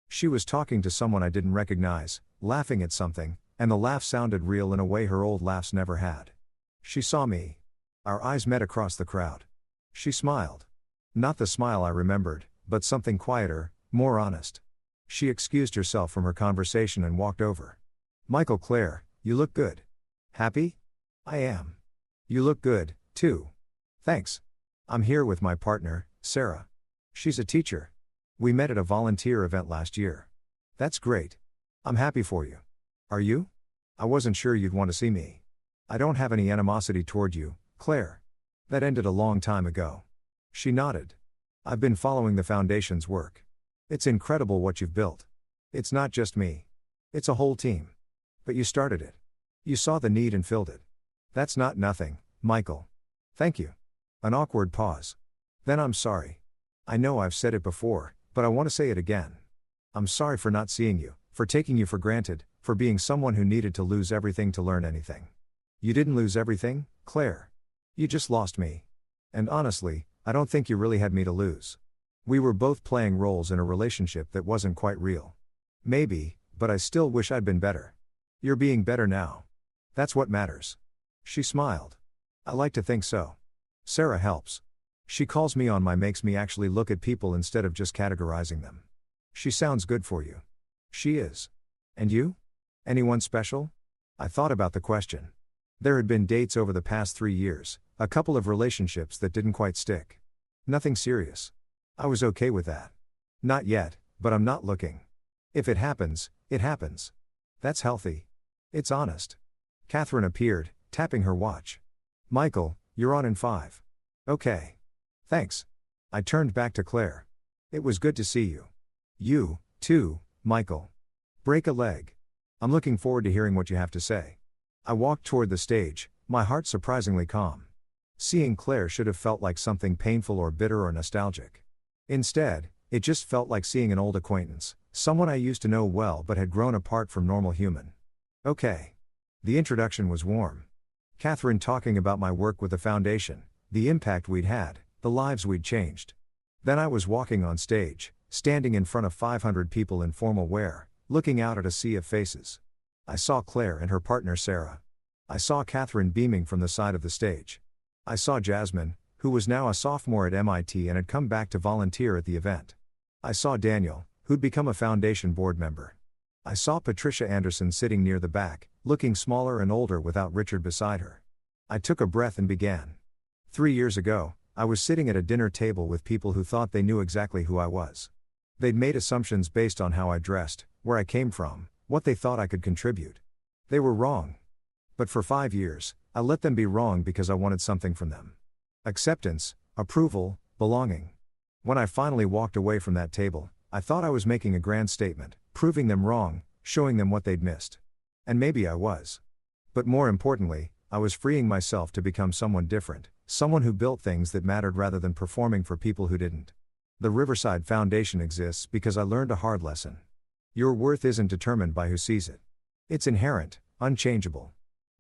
She was talking to someone I didn't recognize, laughing at something, and the laugh sounded real in a way her old laughs never had. She saw me. Our eyes met across the crowd. She smiled. Not the smile I remembered, but something quieter, more honest. She excused herself from her conversation and walked over. Michael, Claire, you look good. Happy? I am. You look good, too. Thanks. I'm here with my partner, Sarah. She's a teacher. We met at a volunteer event last year. That's great. I'm happy for you. Are you? I wasn't sure you'd want to see me. I don't have any animosity toward you, Claire. That ended a long time ago. She nodded. I've been following the Foundation's work. It's incredible what you've built. It's not just me. It's a whole team. But you started it. You saw the need and filled it. That's not nothing, Michael. Thank you. An awkward pause. Then I'm sorry. I know I've said it before, but I want to say it again. I'm sorry for not seeing you, for taking you for granted, for being someone who needed to lose everything to learn anything. You didn't lose everything, Claire. You just lost me. And honestly, I don't think you really had me to lose. We were both playing roles in a relationship that wasn't quite real. Maybe, but I still wish I'd been better. You're being better now. That's what matters. She smiled. I like to think so. Sarah helps. She calls me on my makes me actually look at people instead of just categorizing them. She sounds good for you. She is. And you? Anyone special? I thought about the question. There had been dates over the past 3 years, a couple of relationships that didn't quite stick. Nothing serious. I was okay with that. Not yet, but I'm not looking. If it happens, it happens. That's healthy. It's honest. Catherine appeared, tapping her watch. Michael, you're on in 5. Okay. Thanks. I turned back to Claire. It was good to see you. You, too, Michael. Break a leg. I'm looking forward to hearing what you have to say. I walked toward the stage, my heart surprisingly calm. Seeing Claire should have felt like something painful or bitter or nostalgic. Instead, it just felt like seeing an old acquaintance, someone I used to know well but had grown apart from normal human. Okay. The introduction was warm. Catherine talking about my work with the Foundation, the impact we'd had, the lives we'd changed. Then I was walking on stage, standing in front of 500 people in formal wear, looking out at a sea of faces. I saw Claire and her partner Sarah. I saw Catherine beaming from the side of the stage. I saw Jasmine, who was now a sophomore at MIT and had come back to volunteer at the event. I saw Daniel, who'd become a Foundation board member. I saw Patricia Anderson sitting near the back, looking smaller and older without Richard beside her. I took a breath and began. 3 years ago, I was sitting at a dinner table with people who thought they knew exactly who I was. They'd made assumptions based on how I dressed, where I came from, what they thought I could contribute. They were wrong. But for 5 years, I let them be wrong because I wanted something from them. Acceptance, approval, belonging. When I finally walked away from that table, I thought I was making a grand statement, proving them wrong, showing them what they'd missed. And maybe I was. But more importantly, I was freeing myself to become someone different, someone who built things that mattered rather than performing for people who didn't. The Riverside Foundation exists because I learned a hard lesson. Your worth isn't determined by who sees it. It's inherent, unchangeable.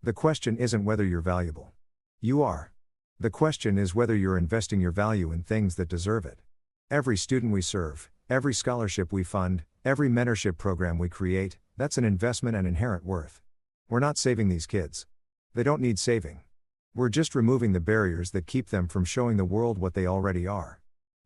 The question isn't whether you're valuable. You are. The question is whether you're investing your value in things that deserve it. Every student we serve, every scholarship we fund, every mentorship program we create, that's an investment and inherent worth. We're not saving these kids. They don't need saving. We're just removing the barriers that keep them from showing the world what they already are.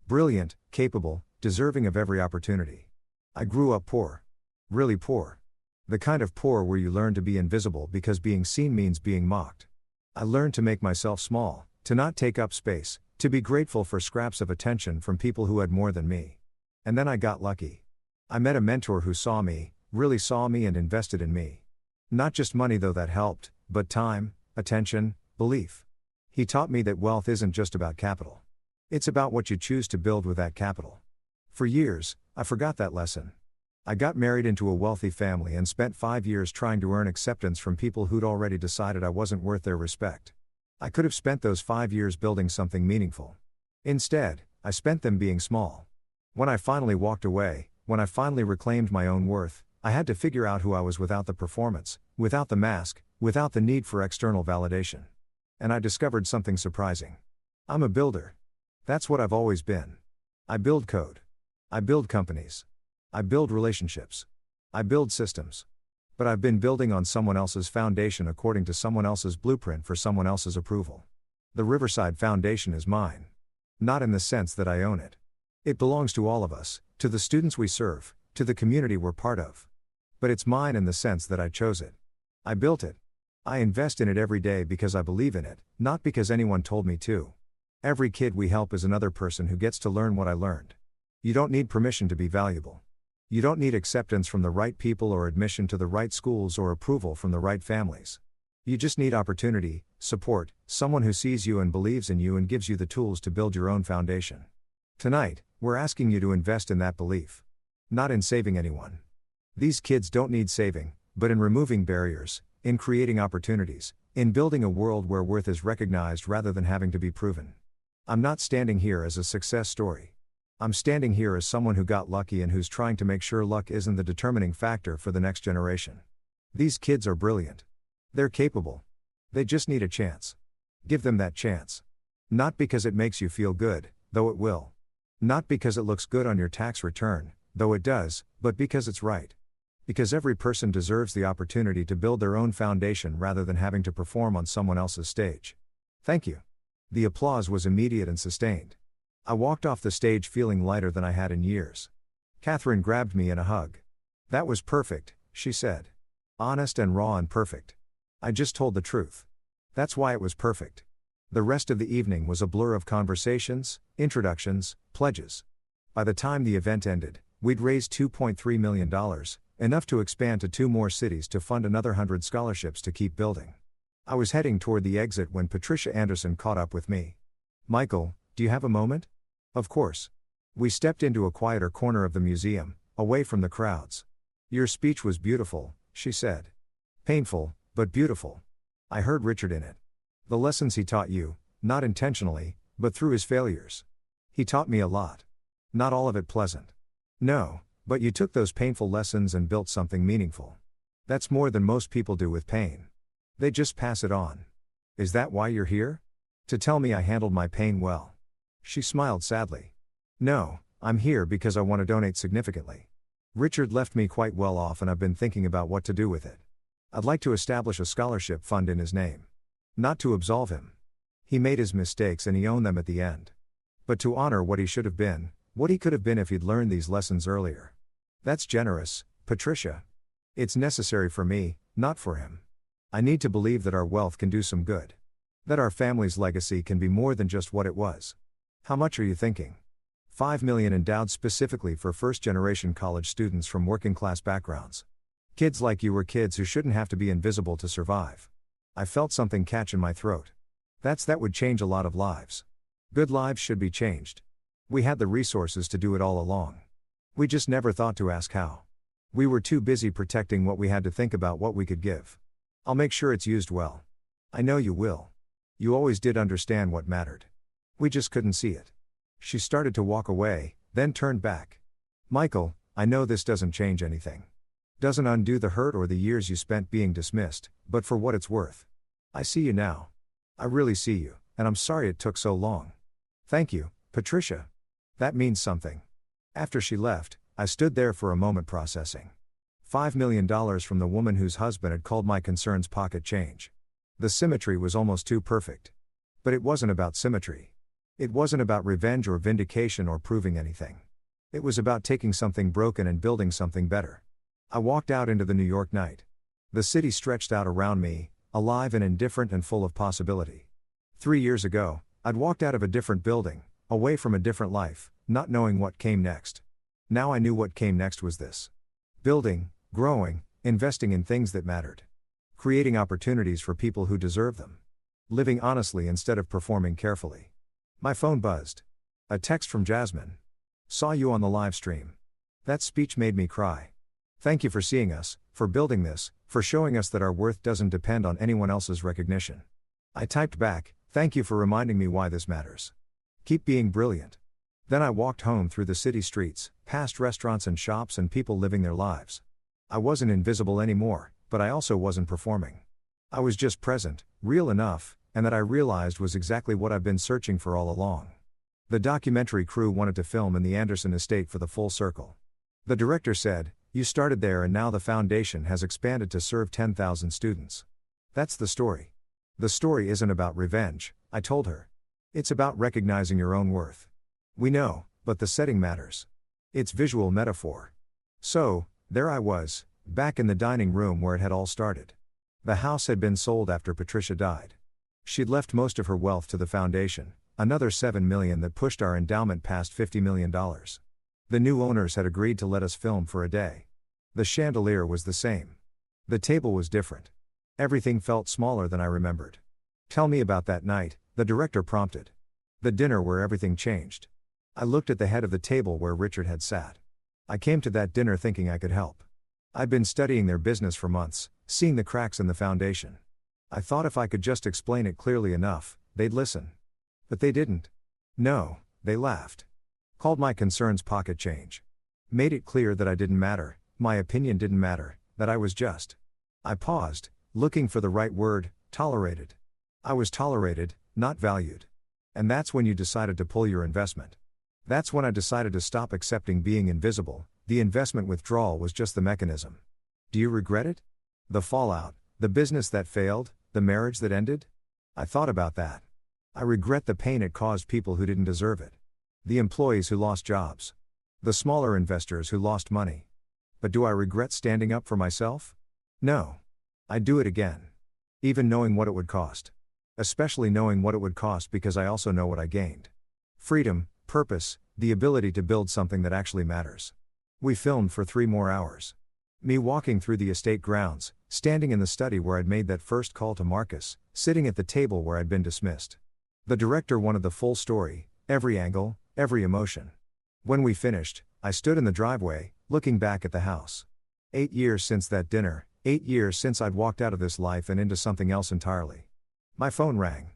Brilliant, capable, deserving of every opportunity. I grew up poor. Really poor. The kind of poor where you learn to be invisible because being seen means being mocked. I learned to make myself small, to not take up space, to be grateful for scraps of attention from people who had more than me. And then I got lucky. I met a mentor who saw me, really saw me and invested in me. Not just money though that helped, but time, attention, belief. He taught me that wealth isn't just about capital. It's about what you choose to build with that capital. For years, I forgot that lesson. I got married into a wealthy family and spent 5 years trying to earn acceptance from people who'd already decided I wasn't worth their respect. I could have spent those 5 years building something meaningful. Instead, I spent them being small. When I finally walked away, when I finally reclaimed my own worth, I had to figure out who I was without the performance, without the mask, without the need for external validation. And I discovered something surprising. I'm a builder. That's what I've always been. I build code. I build companies. I build relationships. I build systems. But I've been building on someone else's foundation according to someone else's blueprint for someone else's approval. The Riverside Foundation is mine. Not in the sense that I own it. It belongs to all of us, to the students we serve, to the community we're part of. But it's mine in the sense that I chose it. I built it. I invest in it every day because I believe in it, not because anyone told me to. Every kid we help is another person who gets to learn what I learned. You don't need permission to be valuable. You don't need acceptance from the right people or admission to the right schools or approval from the right families. You just need opportunity, support, someone who sees you and believes in you and gives you the tools to build your own foundation. Tonight, we're asking you to invest in that belief. Not in saving anyone. These kids don't need saving, but in removing barriers, in creating opportunities, in building a world where worth is recognized rather than having to be proven. I'm not standing here as a success story. I'm standing here as someone who got lucky and who's trying to make sure luck isn't the determining factor for the next generation. These kids are brilliant. They're capable. They just need a chance. Give them that chance. Not because it makes you feel good, though it will. Not because it looks good on your tax return, though it does, but because it's right. Because every person deserves the opportunity to build their own foundation rather than having to perform on someone else's stage. Thank you. The applause was immediate and sustained. I walked off the stage feeling lighter than I had in years. Catherine grabbed me in a hug. That was perfect, she said. Honest and raw and perfect. I just told the truth. That's why it was perfect. The rest of the evening was a blur of conversations, introductions, pledges. By the time the event ended, we'd raised $2.3 million, enough to expand to 2 more cities to fund another 100 scholarships to keep building. I was heading toward the exit when Patricia Anderson caught up with me. Michael, do you have a moment? Of course. We stepped into a quieter corner of the museum, away from the crowds. Your speech was beautiful, she said. Painful, but beautiful. I heard Richard in it. The lessons he taught you, not intentionally, but through his failures. He taught me a lot. Not all of it pleasant. No, but you took those painful lessons and built something meaningful. That's more than most people do with pain. They just pass it on. Is that why you're here? To tell me I handled my pain well. She smiled sadly. No, I'm here because I want to donate significantly. Richard left me quite well off and I've been thinking about what to do with it. I'd like to establish a scholarship fund in his name. Not to absolve him. He made his mistakes and he owned them at the end. But to honor what he should have been, what he could have been if he'd learned these lessons earlier. That's generous, Patricia. It's necessary for me, not for him. I need to believe that our wealth can do some good. That our family's legacy can be more than just what it was. How much are you thinking? $5 million endowed specifically for first-generation college students from working-class backgrounds. Kids like you were kids who shouldn't have to be invisible to survive. I felt something catch in my throat. That would change a lot of lives. Good lives should be changed. We had the resources to do it all along. We just never thought to ask how. We were too busy protecting what we had to think about what we could give. I'll make sure it's used well. I know you will. You always did understand what mattered. We just couldn't see it. She started to walk away, then turned back. Michael, I know this doesn't change anything. Doesn't undo the hurt or the years you spent being dismissed, but for what it's worth. I see you now. I really see you, and I'm sorry it took so long. Thank you, Patricia. That means something. After she left, I stood there for a moment processing. $5 million from the woman whose husband had called my concerns pocket change. The symmetry was almost too perfect. But it wasn't about symmetry. It wasn't about revenge or vindication or proving anything. It was about taking something broken and building something better. I walked out into the New York night. The city stretched out around me, alive and indifferent and full of possibility. 3 years ago, I'd walked out of a different building, away from a different life, not knowing what came next. Now I knew what came next was this. Building, growing, investing in things that mattered. Creating opportunities for people who deserve them. Living honestly instead of performing carefully. My phone buzzed. A text from Jasmine. Saw you on the live stream. That speech made me cry. Thank you for seeing us, for building this, for showing us that our worth doesn't depend on anyone else's recognition. I typed back, thank you for reminding me why this matters. Keep being brilliant. Then I walked home through the city streets, past restaurants and shops and people living their lives. I wasn't invisible anymore, but I also wasn't performing. I was just present, real enough, and that I realized was exactly what I've been searching for all along. The documentary crew wanted to film in the Anderson estate for the full circle. The director said, You started there and now the foundation has expanded to serve 10,000 students. That's the story. The story isn't about revenge, I told her. It's about recognizing your own worth. We know, but the setting matters. It's visual metaphor. So, there I was, back in the dining room where it had all started. The house had been sold after Patricia died. She'd left most of her wealth to the foundation, another $7 million that pushed our endowment past $50 million. The new owners had agreed to let us film for a day. The chandelier was the same. The table was different. Everything felt smaller than I remembered. Tell me about that night, the director prompted. The dinner where everything changed. I looked at the head of the table where Richard had sat. I came to that dinner thinking I could help. I'd been studying their business for months, seeing the cracks in the foundation. I thought if I could just explain it clearly enough, they'd listen. But they didn't. No, they laughed. Called my concerns pocket change. Made it clear that I didn't matter, my opinion didn't matter, that I was just. I paused, looking for the right word, tolerated. I was tolerated, not valued. And that's when you decided to pull your investment. That's when I decided to stop accepting being invisible. The investment withdrawal was just the mechanism. Do you regret it? The fallout, the business that failed, the marriage that ended? I thought about that. I regret the pain it caused people who didn't deserve it. The employees who lost jobs. The smaller investors who lost money. But do I regret standing up for myself? No. I'd do it again. Even knowing what it would cost. Especially knowing what it would cost because I also know what I gained. Freedom, purpose, the ability to build something that actually matters. We filmed for 3 more hours. Me walking through the estate grounds, standing in the study where I'd made that first call to Marcus, sitting at the table where I'd been dismissed. The director wanted the full story, every angle, every emotion. When we finished, I stood in the driveway, looking back at the house. 8 years since that dinner, 8 years since I'd walked out of this life and into something else entirely. My phone rang.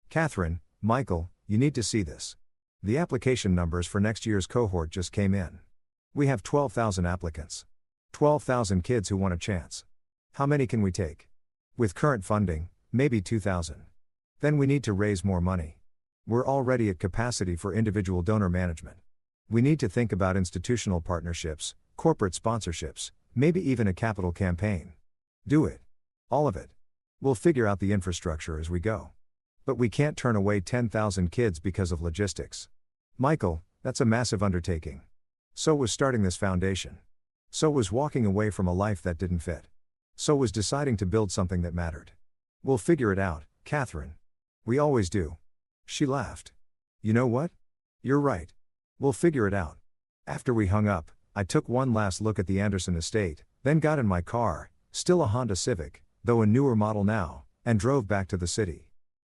Catherine, Michael, you need to see this. The application numbers for next year's cohort just came in. We have 12,000 applicants. 12,000 kids who want a chance. How many can we take? With current funding, maybe 2,000. Then we need to raise more money. We're already at capacity for individual donor management. We need to think about institutional partnerships, corporate sponsorships, maybe even a capital campaign. Do it. All of it. We'll figure out the infrastructure as we go. But we can't turn away 10,000 kids because of logistics. Michael, that's a massive undertaking. So was starting this foundation. So was walking away from a life that didn't fit. So was deciding to build something that mattered. We'll figure it out, Catherine. We always do. She laughed. You know what? You're right. We'll figure it out. After we hung up, I took one last look at the Anderson estate, then got in my car, still a Honda Civic, though a newer model now, and drove back to the city.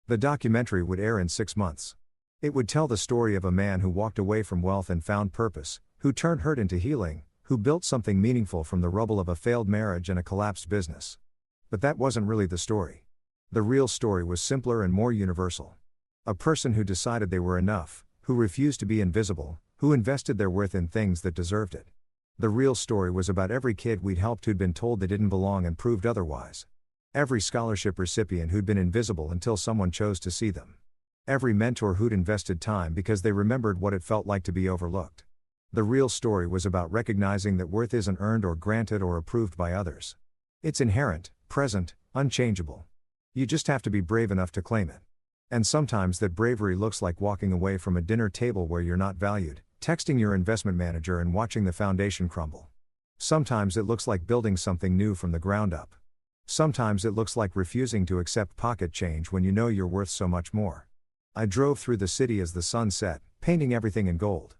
The documentary would air in 6 months. It would tell the story of a man who walked away from wealth and found purpose, who turned hurt into healing, who built something meaningful from the rubble of a failed marriage and a collapsed business. But that wasn't really the story. The real story was simpler and more universal. A person who decided they were enough, who refused to be invisible, who invested their worth in things that deserved it. The real story was about every kid we'd helped who'd been told they didn't belong and proved otherwise. Every scholarship recipient who'd been invisible until someone chose to see them. Every mentor who'd invested time because they remembered what it felt like to be overlooked. The real story was about recognizing that worth isn't earned or granted or approved by others. It's inherent, present, unchangeable. You just have to be brave enough to claim it. And sometimes that bravery looks like walking away from a dinner table where you're not valued, texting your investment manager and watching the foundation crumble. Sometimes it looks like building something new from the ground up. Sometimes it looks like refusing to accept pocket change when you know you're worth so much more. I drove through the city as the sun set, painting everything in gold.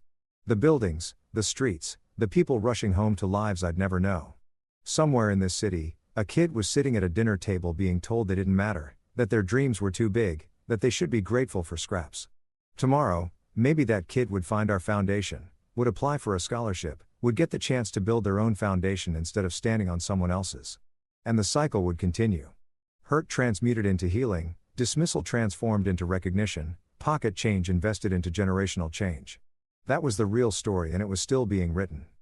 The buildings, the streets, the people rushing home to lives I'd never know. Somewhere in this city, a kid was sitting at a dinner table being told they didn't matter, that their dreams were too big, that they should be grateful for scraps. Tomorrow, maybe that kid would find our foundation, would apply for a scholarship, would get the chance to build their own foundation instead of standing on someone else's. And the cycle would continue. Hurt transmuted into healing, dismissal transformed into recognition, pocket change invested into generational change. That was the real story and it was still being written.